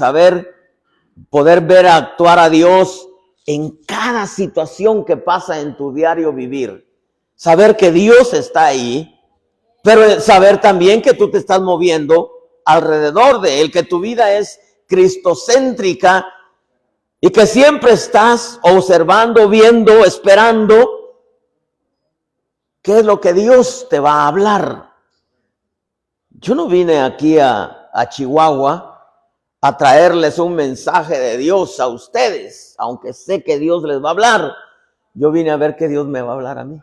poder ver actuar a Dios en cada situación que pasa en tu diario vivir. Saber que Dios está ahí. Pero saber también que tú te estás moviendo alrededor de Él, que tu vida es cristocéntrica y que siempre estás observando, viendo, esperando qué es lo que Dios te va a hablar. Yo no vine aquí a Chihuahua a traerles un mensaje de Dios a ustedes, aunque sé que Dios les va a hablar. Yo vine a ver que Dios me va a hablar a mí.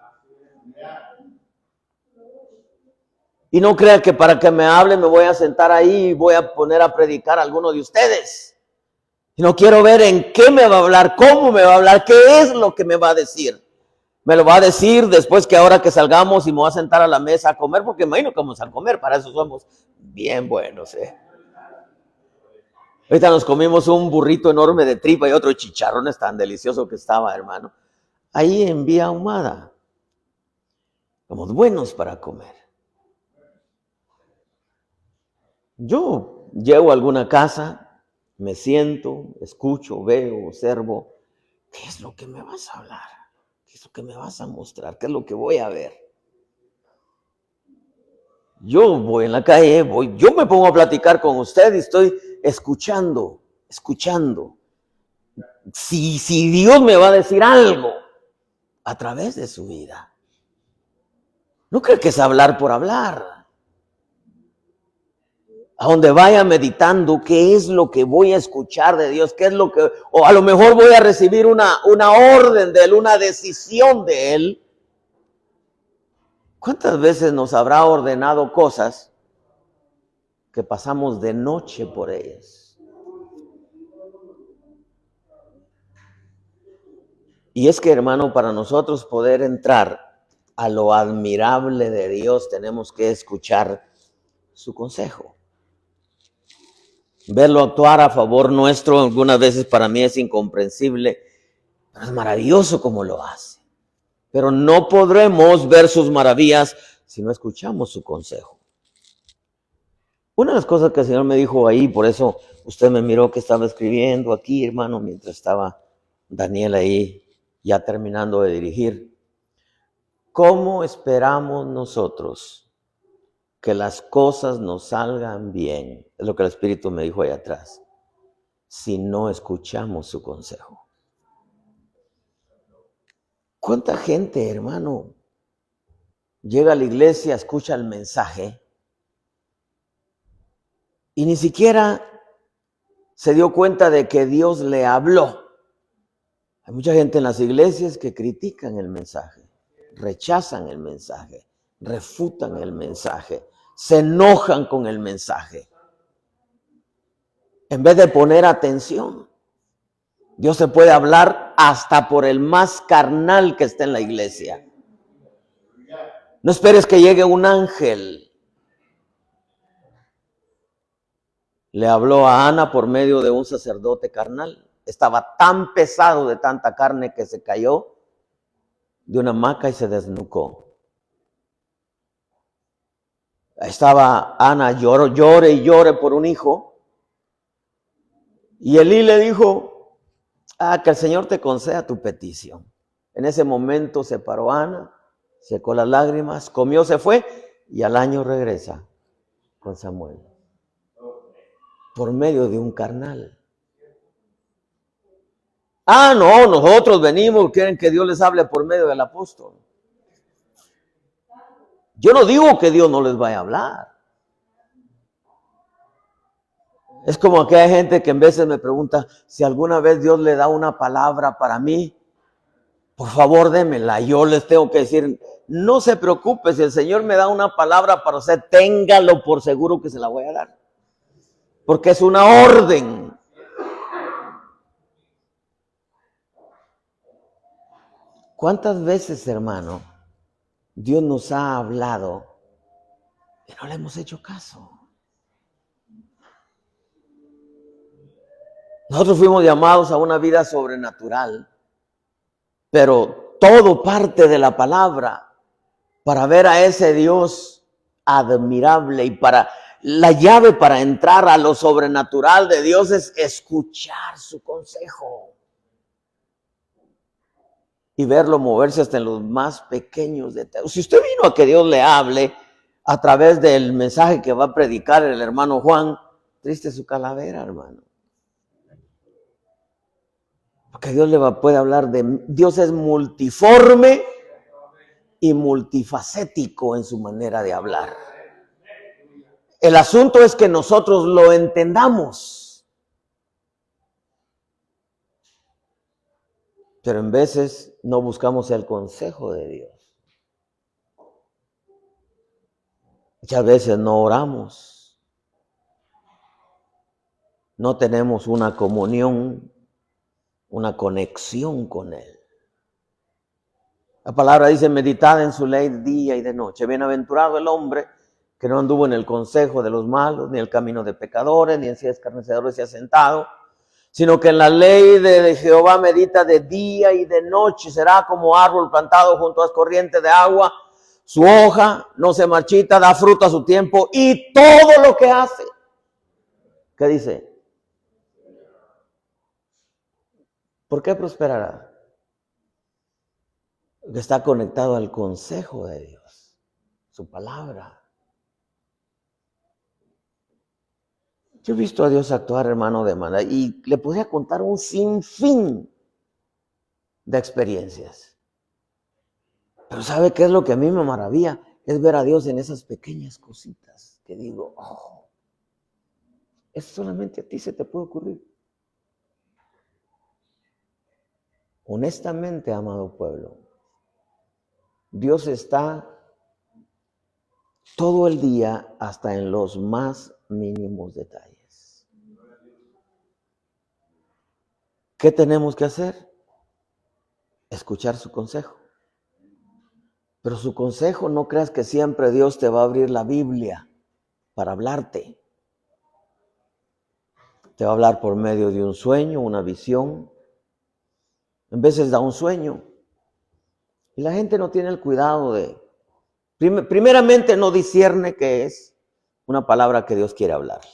Y no crea que para que me hable me voy a sentar ahí y voy a poner a predicar a alguno de ustedes. No quiero ver en qué me va a hablar, cómo me va a hablar, qué es lo que me va a decir. Me lo va a decir después que ahora que salgamos y me voy a sentar a la mesa a comer, porque imagino que vamos a comer, para eso somos bien buenos. Ahorita nos comimos un burrito enorme de tripa y otro chicharrones tan delicioso que estaba, hermano. Ahí en Vía Ahumada. Somos buenos para comer. Yo Llego a alguna casa, me siento, escucho, veo, observo. ¿Qué es lo que me vas a hablar? ¿Qué es lo que me vas a mostrar? ¿Qué es lo que voy a ver? Yo voy en la calle, yo me pongo a platicar con usted y estoy escuchando. Si Dios me va a decir algo a través de su vida. No creo que es hablar por hablar. A donde vaya meditando qué es lo que voy a escuchar de Dios, qué es lo que, o a lo mejor voy a recibir una orden de Él, una decisión de Él. ¿Cuántas veces nos habrá ordenado cosas que pasamos de noche por ellas? Y es que, hermano, para nosotros poder entrar a lo admirable de Dios, tenemos que escuchar su consejo. Verlo actuar a favor nuestro, algunas veces para mí es incomprensible, pero es maravilloso como lo hace. Pero no podremos ver sus maravillas si no escuchamos su consejo. Una de las cosas que el Señor me dijo ahí, por eso usted me miró que estaba escribiendo aquí, hermano, mientras estaba Daniel ahí ya terminando de dirigir. ¿Cómo esperamos nosotros que las cosas nos salgan bien? Es lo que el Espíritu me dijo ahí atrás. Si no escuchamos su consejo. ¿Cuánta gente, hermano, llega a la iglesia, escucha el mensaje y ni siquiera se dio cuenta de que Dios le habló? Hay mucha gente en las iglesias que critican el mensaje, rechazan el mensaje, refutan el mensaje, se enojan con el mensaje. En vez de poner atención, Dios se puede hablar hasta por el más carnal que esté en la iglesia. No esperes que llegue un ángel. Le habló a Ana por medio de un sacerdote carnal. Estaba tan pesado de tanta carne que se cayó de una hamaca y se desnucó. Estaba Ana, llore y llore por un hijo. Y Elí le dijo, que el Señor te conceda tu petición. En ese momento se paró Ana, secó las lágrimas, comió, se fue y al año regresa con Samuel. Por medio de un carnal. No, nosotros venimos, quieren que Dios les hable por medio del apóstol. Yo no digo que Dios no les vaya a hablar. Es como aquella gente que en veces me pregunta si alguna vez Dios le da una palabra para mí, por favor démela. Yo les tengo que decir, no se preocupe, si el Señor me da una palabra para usted, téngalo por seguro que se la voy a dar. Porque es una orden. ¿Cuántas veces, hermano, Dios nos ha hablado y no le hemos hecho caso? Nosotros fuimos llamados a una vida sobrenatural, pero todo parte de la palabra para ver a ese Dios admirable, y para la llave para entrar a lo sobrenatural de Dios es escuchar su consejo y verlo moverse hasta en los más pequeños detalles. Si usted vino a que Dios le hable a través del mensaje que va a predicar el hermano Juan, triste su calavera, hermano. Porque Dios puede hablar Dios es multiforme y multifacético en su manera de hablar. El asunto es que nosotros lo entendamos. Pero en veces no buscamos el consejo de Dios. Muchas veces no oramos. No tenemos una comunión, una conexión con Él. La palabra dice, meditad en su ley día y de noche. Bienaventurado el hombre que no anduvo en el consejo de los malos, ni el camino de pecadores, ni en sillas escarnecedores se ha sentado, sino que en la ley de Jehová medita de día y de noche. Será como árbol plantado junto a las corrientes de agua. Su hoja no se marchita, da fruto a su tiempo, y todo lo que hace ¿Qué dice? ¿Por qué prosperará? Porque está conectado al consejo de Dios, su palabra. Yo he visto a Dios actuar, hermano, de manera, y le podría contar un sinfín de experiencias. Pero ¿sabe qué es lo que a mí me maravilla? Es ver a Dios en esas pequeñas cositas que digo, oh, eso solamente a ti se te puede ocurrir. Honestamente, amado pueblo, Dios está todo el día hasta en los más mínimos detalles. ¿Qué tenemos que hacer? Escuchar su consejo. Pero su consejo, no creas que siempre Dios te va a abrir la Biblia para hablarte. Te va a hablar por medio de un sueño, una visión. En veces da un sueño. Y la gente no tiene el cuidado de... Primeramente no discierne que es una palabra que Dios quiere hablarle.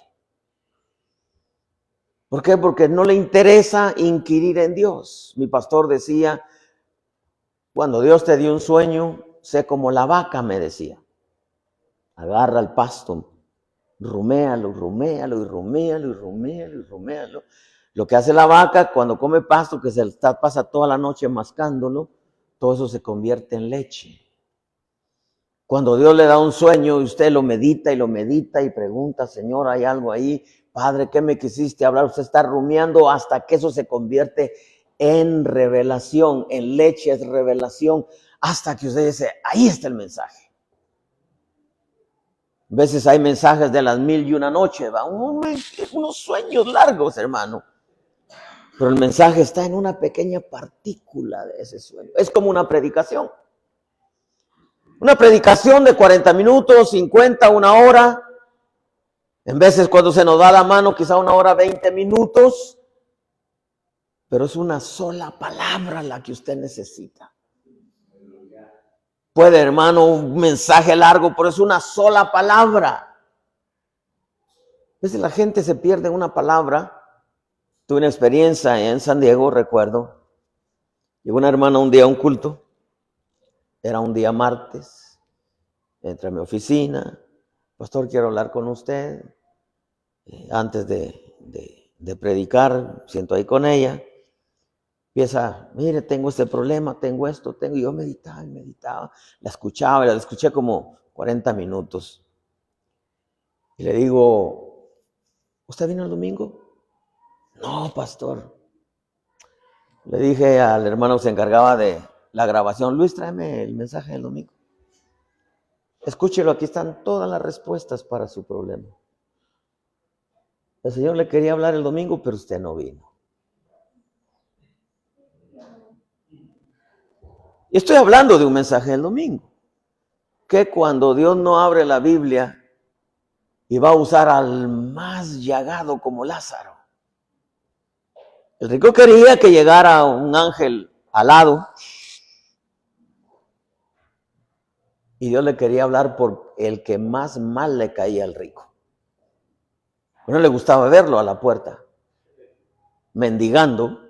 ¿Por qué? Porque no le interesa inquirir en Dios. Mi pastor decía, cuando Dios te dio un sueño, sé como la vaca, me decía. Agarra el pasto, ruméalo, ruméalo y ruméalo y ruméalo y ruméalo. Lo que hace la vaca cuando come pasto, que pasa toda la noche mascándolo, todo eso se convierte en leche. Cuando Dios le da un sueño y usted lo medita y pregunta, Señor, ¿hay algo ahí? Padre, ¿qué me quisiste hablar? Usted está rumiando hasta que eso se convierte en revelación, en leche es revelación, hasta que usted dice, ahí está el mensaje. A veces hay mensajes de las 1001 noches, unos sueños largos, hermano. Pero el mensaje está en una pequeña partícula de ese sueño. Es como una predicación. Una predicación de 40 minutos, 50, una hora. En veces cuando se nos da la mano, quizá una hora, 20 minutos. Pero es una sola palabra la que usted necesita. Puede, hermano, un mensaje largo, pero es una sola palabra. A veces la gente se pierde en una palabra. Tuve una experiencia en San Diego, recuerdo. Llegó una hermana un día a un culto. Era un día martes. Entré a mi oficina. Pastor, quiero hablar con usted. Antes de predicar, siento ahí con ella. Empieza, mire, tengo este problema, tengo esto, tengo. Y yo meditaba y meditaba. La escuché como 40 minutos. Y le digo, ¿usted vino el domingo? No, pastor. Le dije al hermano que se encargaba de la grabación, Luis, tráeme el mensaje del domingo. Escúchelo, aquí están todas las respuestas para su problema. El Señor le quería hablar el domingo, pero usted no vino. Y estoy hablando de un mensaje del domingo. Que cuando Dios no abre la Biblia y va a usar al más llagado como Lázaro. El rico quería que llegara un ángel alado. Y Dios le quería hablar por el que más mal le caía al rico. No le gustaba verlo a la puerta, mendigando.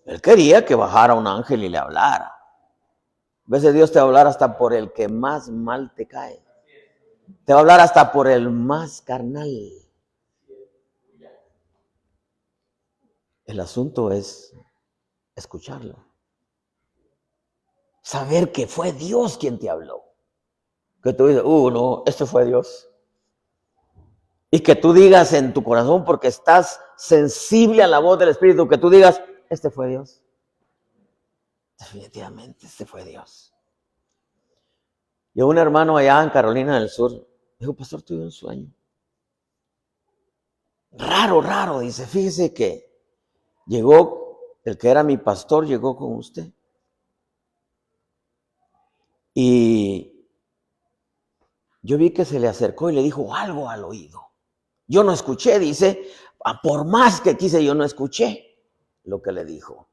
Él quería que bajara un ángel y le hablara. A veces Dios te va a hablar hasta por el que más mal te cae. Te va a hablar hasta por el más carnal. El asunto es escucharlo. Saber que fue Dios quien te habló. Que tú dices, no, este fue Dios. Y que tú digas en tu corazón, porque estás sensible a la voz del Espíritu, que tú digas, este fue Dios. Definitivamente, este fue Dios. Y un hermano allá en Carolina del Sur dijo, pastor, tuve un sueño. Raro, dice, fíjese que llegó, el que era mi pastor llegó con usted. Y yo vi que se le acercó y le dijo algo al oído. Yo no escuché, dice, por más que quise, yo no escuché lo que le dijo.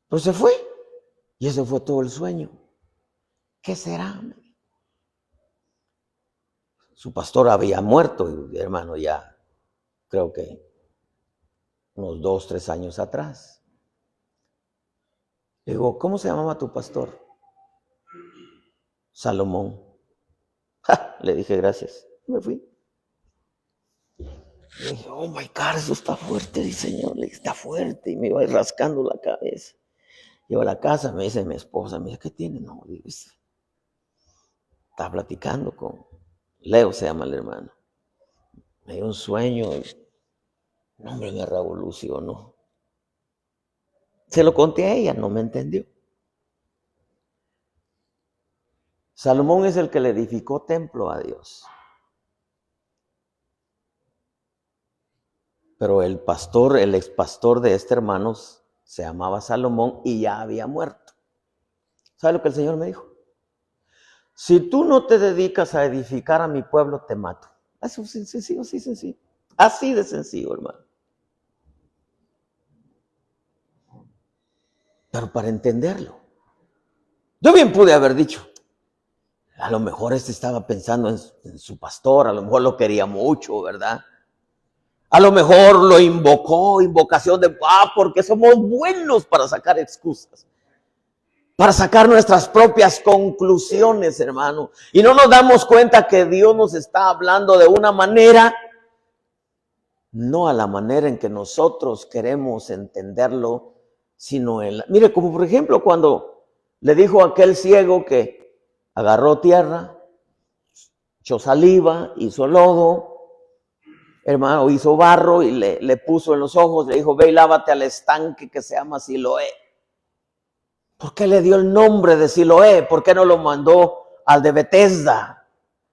Pero se fue. Y ese fue todo el sueño. ¿Qué será? Su pastor había muerto, hermano, ya creo que unos 2, 3 años atrás. Le digo, ¿cómo se llamaba tu pastor? Salomón. ¡Ja! Le dije, gracias. Me fui. Le dije, oh my God, eso está fuerte, dice Señor. Le dije, está fuerte. Y me iba rascando la cabeza. Llego a la casa, me dice mi esposa, me dice, ¿qué tiene? No, digo, estaba platicando con Leo, se llama el hermano. Me dio un sueño y, no, hombre, me revolucionó. Se lo conté a ella, no me entendió. Salomón es el que le edificó templo a Dios. Pero el pastor, el expastor de este hermano se llamaba Salomón y ya había muerto. ¿Sabe lo que el Señor me dijo? Si tú no te dedicas a edificar a mi pueblo, te mato. Así sencillo, así sencillo. Así de sencillo, hermano. Pero para entenderlo, yo bien pude haber dicho, a lo mejor estaba pensando en su pastor, a lo mejor lo quería mucho, ¿verdad? A lo mejor lo invocó, invocación de, porque somos buenos para sacar excusas, para sacar nuestras propias conclusiones, hermano. Y no nos damos cuenta que Dios nos está hablando de una manera, no a la manera en que nosotros queremos entenderlo, sino en la... Mire, como por ejemplo cuando le dijo a aquel ciego que agarró tierra, echó saliva, hizo lodo, hermano, hizo barro y le puso en los ojos, le dijo, ve y lávate al estanque que se llama Siloé. ¿Por qué le dio el nombre de Siloé? ¿Por qué no lo mandó al de Betesda?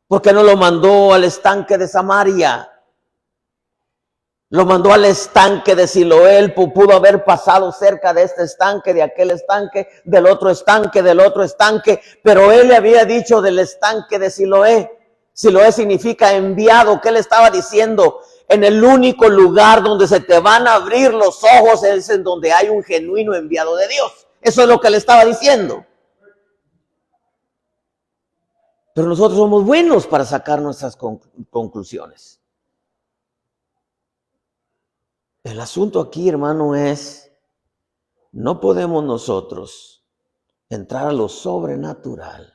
¿Por qué no lo mandó al estanque de Samaria? Lo mandó al estanque de Siloé. Él pudo haber pasado cerca de este estanque, de aquel estanque, del otro estanque, del otro estanque, pero él le había dicho del estanque de Siloé. Siloé significa enviado. ¿Qué le estaba diciendo? En el único lugar donde se te van a abrir los ojos es en donde hay un genuino enviado de Dios. Eso es lo que le estaba diciendo. Pero nosotros somos buenos para sacar nuestras conclusiones. El asunto aquí, hermano, es, no podemos nosotros entrar a lo sobrenatural,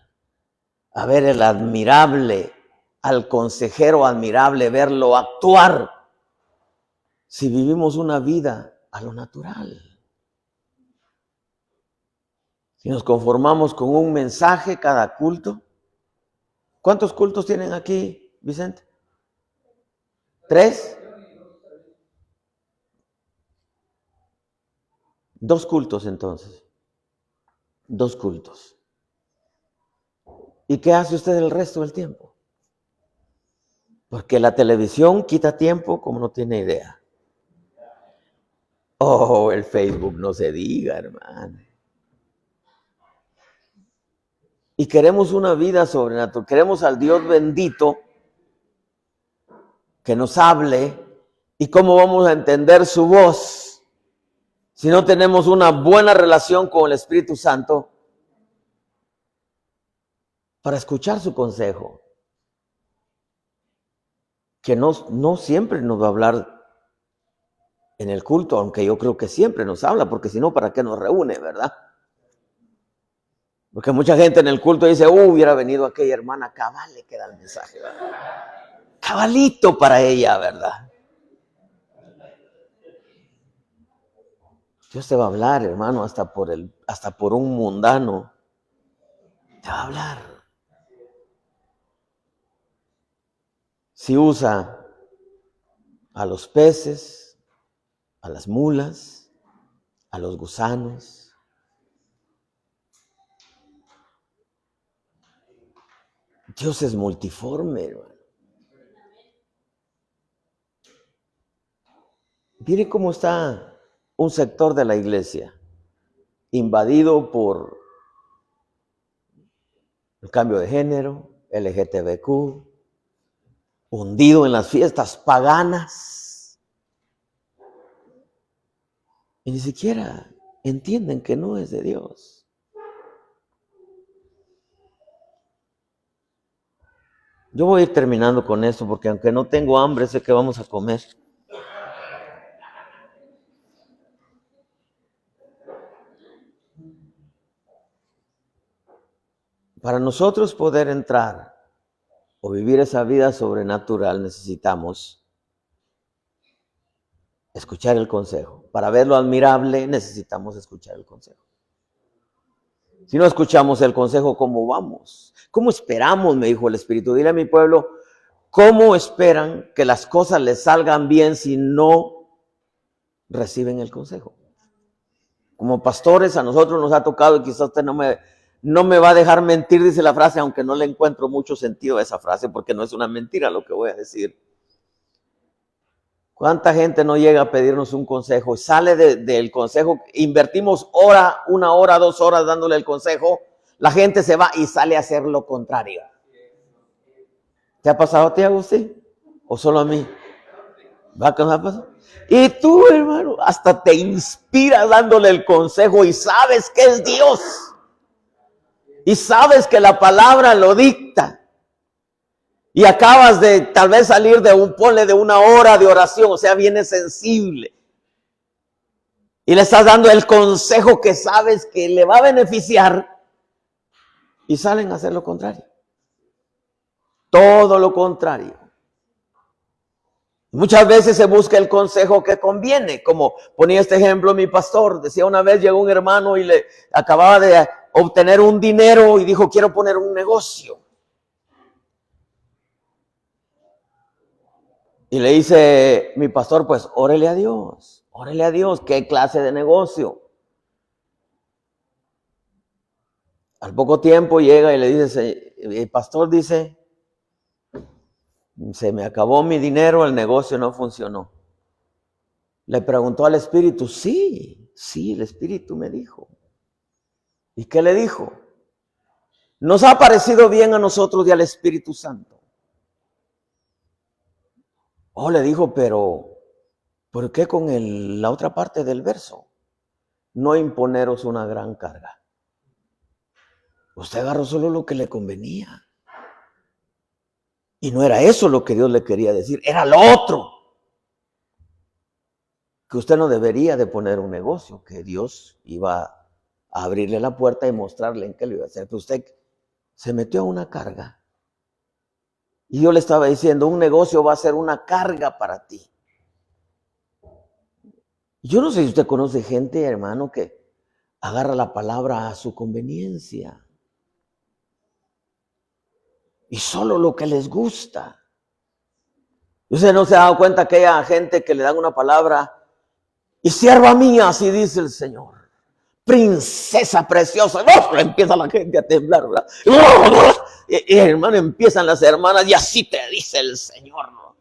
a ver el admirable, al consejero admirable, verlo actuar, si vivimos una vida a lo natural. Si nos conformamos con un mensaje cada culto. ¿Cuántos cultos tienen aquí, Vicente? 3. 2 cultos entonces. 2 cultos. ¿Y qué hace usted el resto del tiempo? Porque la televisión quita tiempo como no tiene idea. Oh, el Facebook no se diga, hermano. Y queremos una vida sobrenatural. Queremos al Dios bendito que nos hable. ¿Y cómo vamos a entender su voz si no tenemos una buena relación con el Espíritu Santo para escuchar su consejo? Que no siempre nos va a hablar en el culto, aunque yo creo que siempre nos habla, porque si no, ¿para qué nos reúne, verdad? Porque mucha gente en el culto dice, hubiera venido aquella hermana, cabal le queda el mensaje, ¿verdad? Cabalito para ella, ¿verdad? Dios te va a hablar, hermano, hasta por un mundano. Te va a hablar. Si usa a los peces, a las mulas, a los gusanos. Dios es multiforme, hermano. Mire cómo está un sector de la iglesia invadido por el cambio de género, LGTBQ, hundido en las fiestas paganas. Y ni siquiera entienden que no es de Dios. Yo voy a ir terminando con esto porque aunque no tengo hambre, sé que vamos a comer. Para nosotros poder entrar o vivir esa vida sobrenatural necesitamos escuchar el consejo. Para ver lo admirable necesitamos escuchar el consejo. Si no escuchamos el consejo, ¿cómo vamos? ¿Cómo esperamos? Me dijo el Espíritu. Dile a mi pueblo, ¿cómo esperan que las cosas les salgan bien si no reciben el consejo? Como pastores a nosotros nos ha tocado, y quizás usted no me va a dejar mentir, dice la frase, aunque no le encuentro mucho sentido a esa frase, porque no es una mentira lo que voy a decir. ¿Cuánta gente no llega a pedirnos un consejo y sale del consejo? Invertimos una hora, 2 horas dándole el consejo, la gente se va y sale a hacer lo contrario. ¿Te ha pasado a ti, Agustín? ¿O solo a mí? ¿Va que nos ha pasado? Y tú, hermano, hasta te inspiras dándole el consejo y sabes que es Dios. Y sabes que la palabra lo dicta. Y acabas de tal vez salir de una hora de oración, o sea, viene sensible. Y le estás dando el consejo que sabes que le va a beneficiar. Y salen a hacer lo contrario. Todo lo contrario. Muchas veces se busca el consejo que conviene, como ponía este ejemplo mi pastor. Decía una vez llegó un hermano y le acababa de obtener un dinero y dijo, quiero poner un negocio. Y le dice mi pastor, pues órele a Dios, ¿qué clase de negocio? Al poco tiempo llega y le dice, el pastor dice, se me acabó mi dinero, el negocio no funcionó. Le preguntó al Espíritu, sí, el Espíritu me dijo. ¿Y qué le dijo? Nos ha parecido bien a nosotros y al Espíritu Santo. Oh, le dijo, pero ¿por qué con la otra parte del verso? No imponeros una gran carga. Usted agarró solo lo que le convenía. Y no era eso lo que Dios le quería decir, era lo otro. Que usted no debería de poner un negocio, que Dios iba a abrirle la puerta y mostrarle en qué lo iba a hacer. Pero usted se metió a una carga. Y yo le estaba diciendo, un negocio va a ser una carga para ti. Yo no sé si usted conoce gente, hermano, que agarra la palabra a su conveniencia. Y solo lo que les gusta. Usted no se ha dado cuenta que hay gente que le dan una palabra y sierva mía, así dice el Señor. Princesa preciosa. ¡Oh! Empieza la gente a temblar, ¿verdad? Y hermano, empiezan las hermanas y así te dice el Señor, ¿no?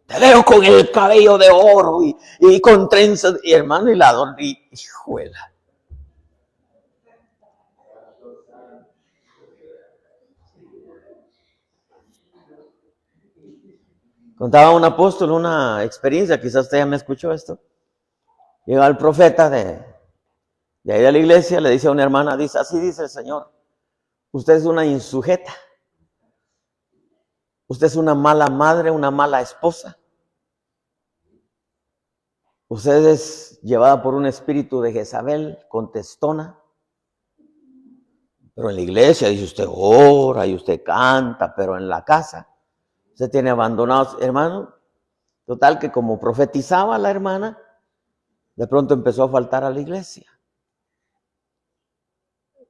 Te veo con el cabello de oro y con trenzas. Y hermano, y la hijuela. Contaba un apóstol una experiencia, quizás usted ya me escuchó esto. Llega el profeta de ahí de la iglesia, le dice a una hermana, dice, así dice el Señor, usted es una insujeta, usted es una mala madre, una mala esposa, usted es llevada por un espíritu de Jezabel, contestona, pero en la iglesia dice usted ora y usted canta, pero en la casa usted tiene abandonados, hermano. Total que como profetizaba la hermana, de pronto empezó a faltar a la iglesia.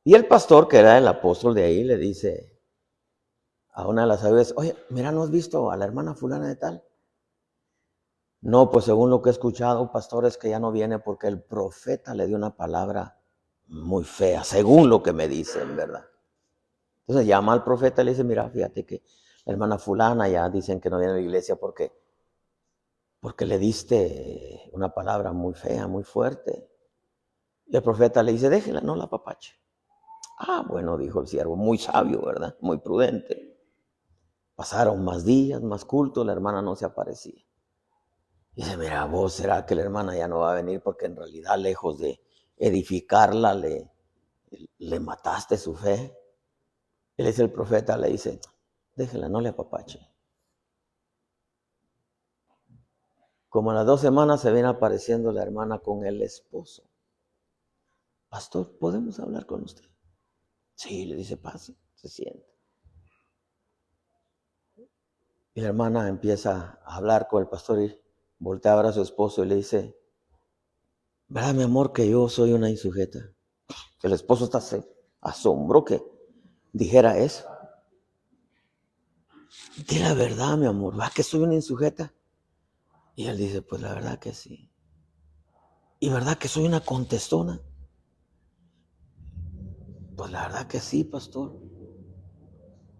Y el pastor, que era el apóstol de ahí, le dice a una de las aves, oye, mira, ¿no has visto a la hermana fulana de tal? No, pues según lo que he escuchado, pastor, es que ya no viene porque el profeta le dio una palabra muy fea, según lo que me dicen, ¿verdad? Entonces llama al profeta y le dice, mira, fíjate que la hermana fulana ya dicen que no viene a la iglesia porque le diste una palabra muy fea, muy fuerte. Y el profeta le dice, déjela, no la apapache. Ah, bueno, dijo el siervo, muy sabio, ¿verdad? Muy prudente. Pasaron más días, más cultos, la hermana no se aparecía. Y dice, mira, vos, ¿será que la hermana ya no va a venir? Porque en realidad, lejos de edificarla, le mataste su fe. Y le dice el profeta, le dice, déjela, no le apapache. Como a las 2 semanas se viene apareciendo la hermana con el esposo. Pastor, ¿podemos hablar con usted? Sí, le dice, pase, se siente. Y la hermana empieza a hablar con el pastor y voltea a ver a su esposo y le dice, ¿verdad, mi amor, que yo soy una insujeta? El esposo está asombró que dijera eso. Di la verdad, mi amor, ¿va que soy una insujeta? Y él dice, pues la verdad que sí. ¿Y verdad que soy una contestona? Pues la verdad que sí, pastor.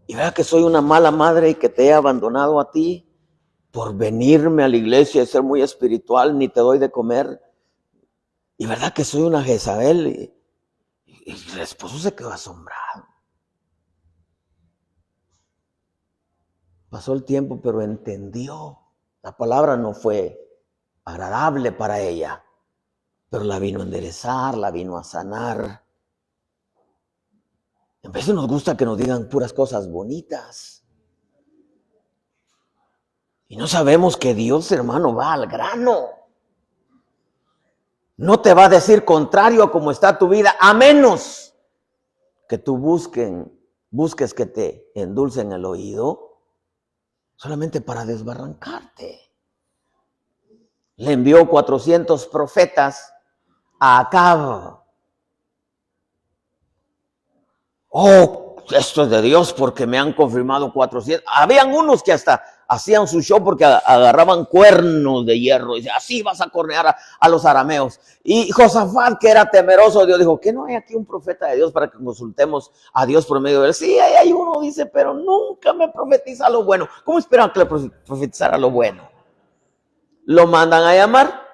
¿Y verdad que soy una mala madre y que te he abandonado a ti por venirme a la iglesia y ser muy espiritual, ni te doy de comer? ¿Y verdad que soy una Jezabel? Y el esposo se quedó asombrado. Pasó el tiempo, pero entendió. La palabra no fue agradable para ella, pero la vino a enderezar, la vino a sanar. En vez de nos gusta que nos digan puras cosas bonitas. Y no sabemos que Dios, hermano, va al grano. No te va a decir contrario a cómo está tu vida, a menos que tú busques que te endulcen el oído, solamente para desbarrancarte. Le envió 400 profetas a Acab. Oh, esto es de Dios porque me han confirmado 400. Habían unos que hasta hacían su show porque agarraban cuernos de hierro y decían, así vas a cornear a los arameos. Y Josafat, que era temeroso de Dios, dijo, ¿que no hay aquí un profeta de Dios para que consultemos a Dios por medio de él? Sí, ahí hay uno, dice, pero nunca me profetiza lo bueno. ¿Cómo esperaban que le profetizara lo bueno? Lo mandan a llamar.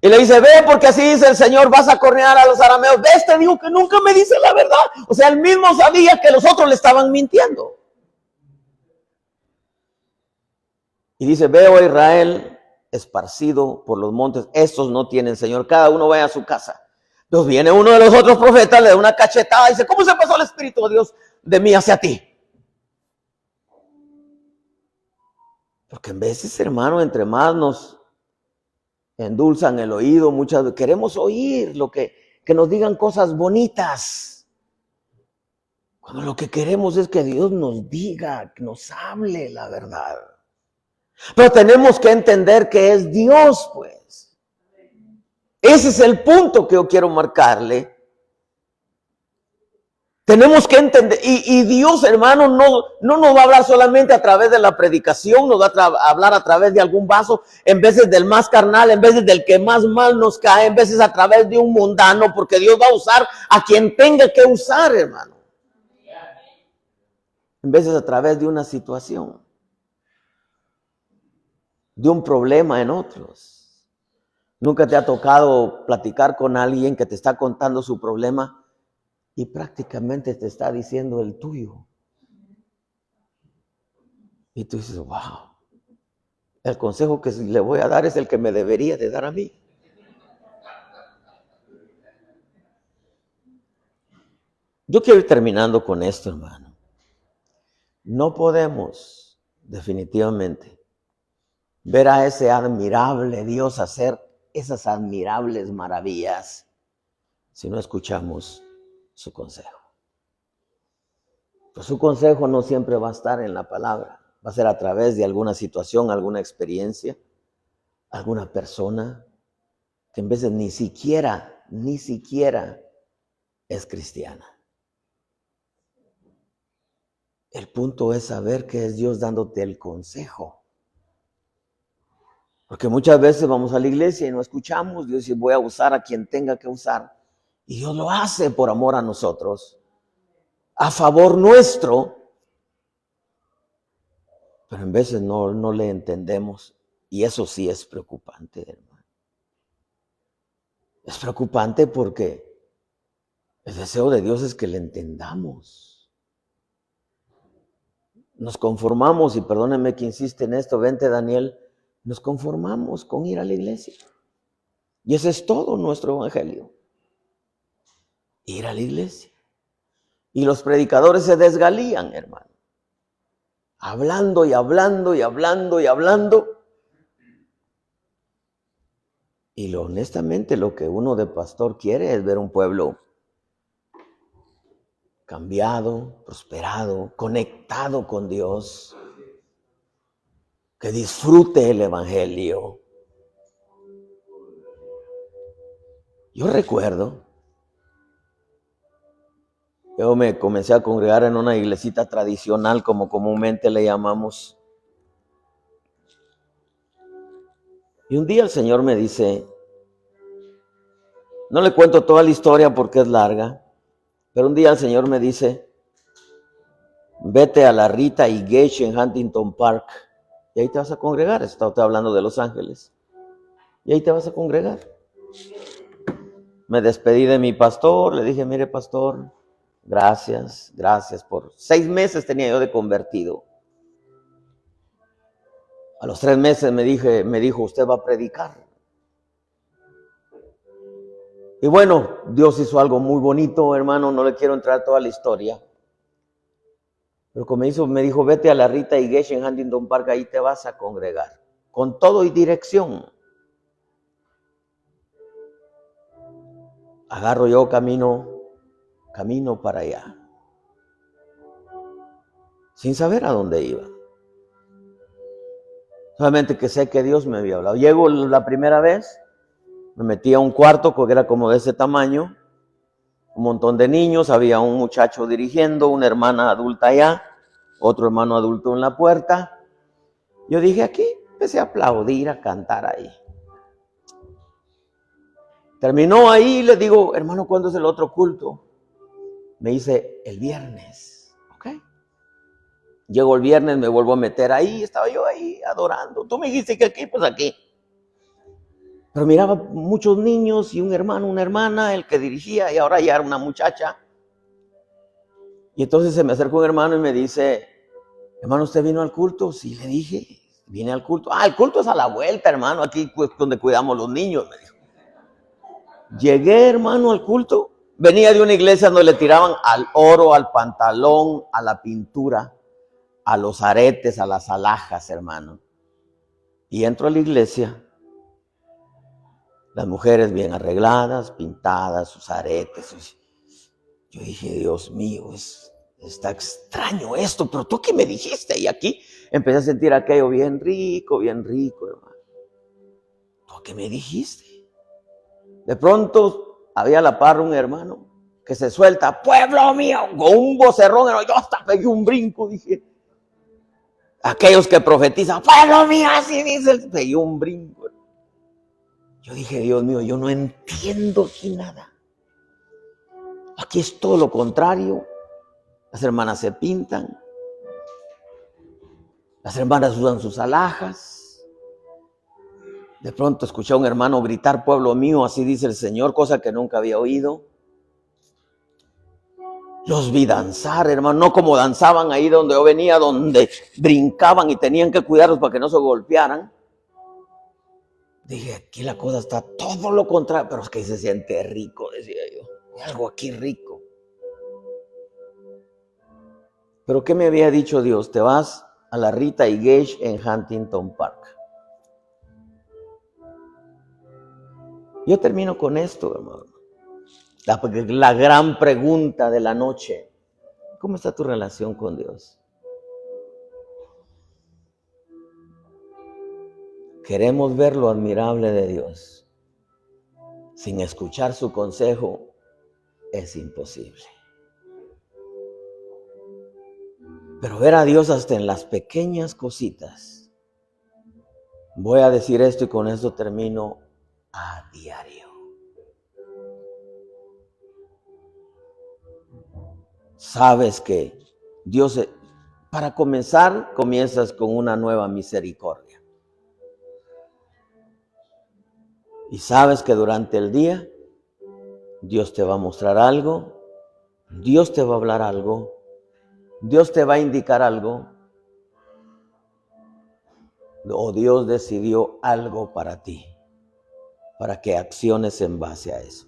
Y le dice, ve, porque así dice el Señor, vas a cornear a los arameos. Ve, te digo que nunca me dice la verdad. O sea, él mismo sabía que los otros le estaban mintiendo. Y dice, veo a Israel esparcido por los montes. Estos no tienen Señor, cada uno vaya a su casa. Entonces viene uno de los otros profetas, le da una cachetada y dice, ¿cómo se pasó el Espíritu de Dios de mí hacia ti? Porque en veces, hermano, entre más nos endulzan el oído, muchas veces queremos oír que nos digan cosas bonitas. Cuando lo que queremos es que Dios nos diga, que nos hable la verdad. Pero tenemos que entender que es Dios, pues. Ese es el punto que yo quiero marcarle. Tenemos que entender, y Dios, hermano, no nos va a hablar solamente a través de la predicación, nos va a hablar a través de algún vaso, en veces del más carnal, en veces del que más mal nos cae, en veces a través de un mundano, porque Dios va a usar a quien tenga que usar, hermano. En veces a través de una situación, de un problema en otros. ¿Nunca te ha tocado platicar con alguien que te está contando su problema y prácticamente te está diciendo el tuyo? Y tú dices, wow, el consejo que le voy a dar es el que me debería de dar a mí. Yo quiero ir terminando con esto, hermano. No podemos, definitivamente, ver a ese admirable Dios hacer esas admirables maravillas si no escuchamos su consejo. Pues su consejo no siempre va a estar en la palabra, va a ser a través de alguna situación, alguna experiencia, alguna persona que en veces ni siquiera es cristiana. El punto es saber que es Dios dándote el consejo. Porque muchas veces vamos a la iglesia y no escuchamos. Dios dice, voy a usar a quien tenga que usar. Y Dios lo hace por amor a nosotros, a favor nuestro. Pero en veces no le entendemos. Y eso sí es preocupante, hermano. Es preocupante porque el deseo de Dios es que le entendamos. Nos conformamos, y perdónenme que insiste en esto, vente Daniel, nos conformamos con ir a la iglesia. Y ese es todo nuestro evangelio. Ir a la iglesia. Y los predicadores se desgalían, hermano. hablando y hablando y hablando y hablando. Y honestamente lo que uno de pastor quiere es ver un pueblo cambiado, prosperado, conectado con Dios, que disfrute el evangelio. Yo recuerdo, yo me comencé a congregar en una iglesita tradicional, como comúnmente le llamamos. Y un día el Señor me dice, no le cuento toda la historia porque es larga, pero un día el Señor me dice, vete a la Rita y Gage en Huntington Park, y ahí te vas a congregar. Estoy hablando de Los Ángeles. Y ahí te vas a congregar. Me despedí de mi pastor, le dije, mire pastor, gracias por 6 meses tenía yo de convertido. A los 3 meses me dijo, usted va a predicar. Y bueno, Dios hizo algo muy bonito, hermano, no le quiero entrar toda la historia. Pero como me dijo, vete a la Rita y Gage en Huntington Park, ahí te vas a congregar. Con todo y dirección. Agarro yo camino para allá. Sin saber a dónde iba. Solamente que sé que Dios me había hablado. Llego la primera vez, me metí a un cuarto que era como de ese tamaño, un montón de niños, había un muchacho dirigiendo, una hermana adulta allá, otro hermano adulto en la puerta. Yo dije, aquí empecé a aplaudir, a cantar ahí. Terminó ahí y le digo, hermano, ¿cuándo es el otro culto? Me dice, el viernes. Ok. Llego el viernes, me vuelvo a meter ahí, estaba yo ahí adorando. Tú me dijiste que aquí, pues aquí. Pero miraba muchos niños y un hermano, una hermana, el que dirigía, y ahora ya era una muchacha. Y entonces se me acerca un hermano y me dice, hermano, ¿usted vino al culto? Sí, le dije, vine al culto. El culto es a la vuelta, hermano, aquí pues donde cuidamos los niños, me dijo. Llegué, hermano, al culto. Venía de una iglesia donde le tiraban al oro, al pantalón, a la pintura, a los aretes, a las alhajas, hermano. Y entro a la iglesia, las mujeres bien arregladas, pintadas, sus aretes. Yo dije, Dios mío, está extraño esto, pero tú qué me dijiste. Y aquí empecé a sentir aquello bien rico, hermano. ¿Tú qué me dijiste? De pronto había a la par un hermano que se suelta, pueblo mío, con un vocerrón. Yo hasta pegué un brinco, dije. Aquellos que profetizan, pueblo mío, así dice, pegué un brinco. Yo dije, Dios mío, yo no entiendo aquí nada. Aquí es todo lo contrario. Las hermanas se pintan. Las hermanas usan sus alhajas. De pronto escuché a un hermano gritar, pueblo mío, así dice el Señor, cosa que nunca había oído. Los vi danzar, hermano, no como danzaban ahí donde yo venía, donde brincaban y tenían que cuidarlos para que no se golpearan. Dije, aquí la cosa está todo lo contrario, pero es que se siente rico, decía yo. Hay algo aquí rico. Pero ¿qué me había dicho Dios? Te vas a la Rita y Gage en Huntington Park. Yo termino con esto, hermano. La gran pregunta de la noche. ¿Cómo está tu relación con Dios? Queremos ver lo admirable de Dios. Sin escuchar su consejo es imposible. Pero ver a Dios hasta en las pequeñas cositas. Voy a decir esto y con esto termino, a diario. Sabes que Dios, para comenzar, comienzas con una nueva misericordia. Y sabes que durante el día Dios te va a mostrar algo, Dios te va a hablar algo, Dios te va a indicar algo, o Dios decidió algo para ti, para que acciones en base a eso.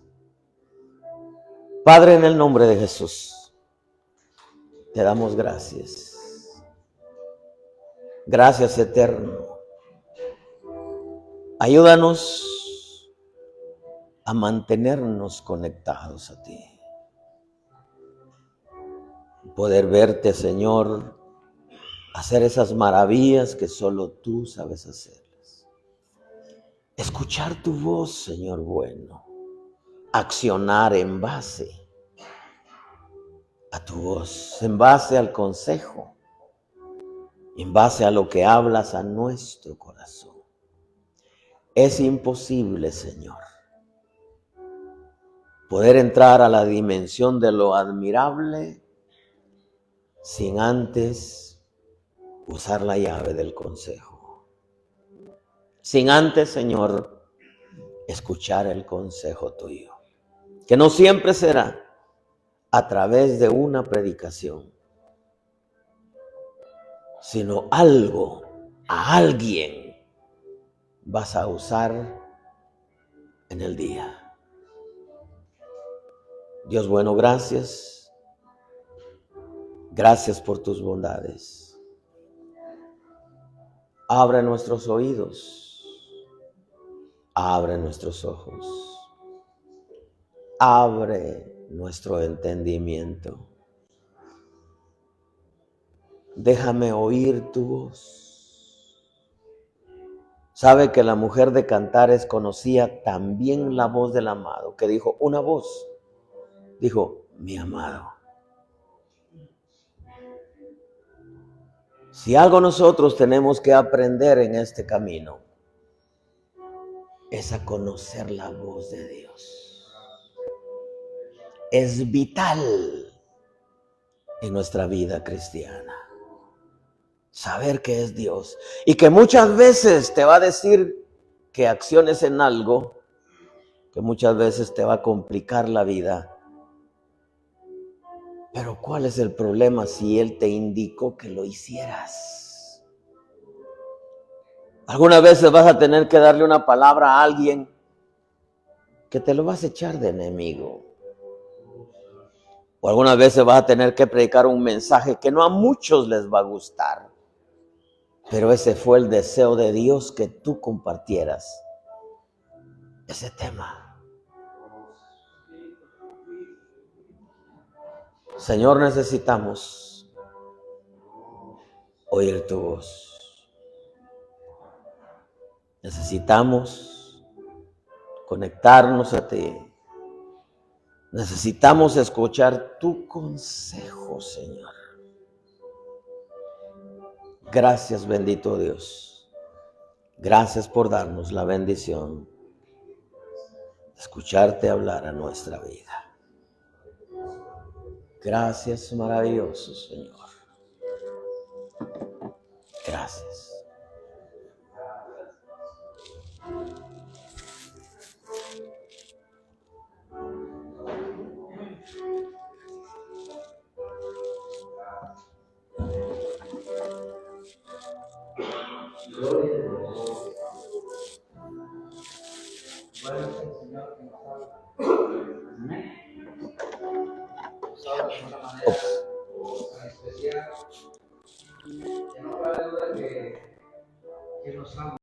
Padre, en el nombre de Jesús, te damos gracias. Gracias, eterno. Ayúdanos a mantenernos conectados a ti. Poder verte, Señor, hacer esas maravillas que solo tú sabes hacerlas. Escuchar tu voz, Señor bueno. Accionar en base a tu voz, en base al consejo, en base a lo que hablas a nuestro corazón. Es imposible, Señor, poder entrar a la dimensión de lo admirable sin antes usar la llave del consejo. Sin antes, Señor, escuchar el consejo tuyo, que no siempre será a través de una predicación, sino algo, a alguien vas a usar en el día. Dios bueno, gracias. Gracias por tus bondades. Abre nuestros oídos. Abre nuestros ojos. Abre nuestro entendimiento. Déjame oír tu voz. Sabe que la mujer de Cantares conocía también la voz del amado, que dijo una voz. Dijo, mi amado. Si algo nosotros tenemos que aprender en este camino, es a conocer la voz de Dios. Es vital en nuestra vida cristiana saber que es Dios y que muchas veces te va a decir que acciones en algo, que muchas veces te va a complicar la vida. Pero ¿cuál es el problema si Él te indicó que lo hicieras? Algunas veces vas a tener que darle una palabra a alguien que te lo vas a echar de enemigo. O algunas veces vas a tener que predicar un mensaje que no a muchos les va a gustar. Pero ese fue el deseo de Dios, que tú compartieras ese tema. Señor, necesitamos oír tu voz. Necesitamos conectarnos a ti. Necesitamos escuchar tu consejo, Señor. Gracias, bendito Dios. Gracias por darnos la bendición de escucharte hablar a nuestra vida. Gracias, maravilloso Señor. Gracias. Gloria a Dios. Bueno, es el Señor que nos habla. Amén. Nos habla de una manera tan especial, que no cabe duda que nos habla.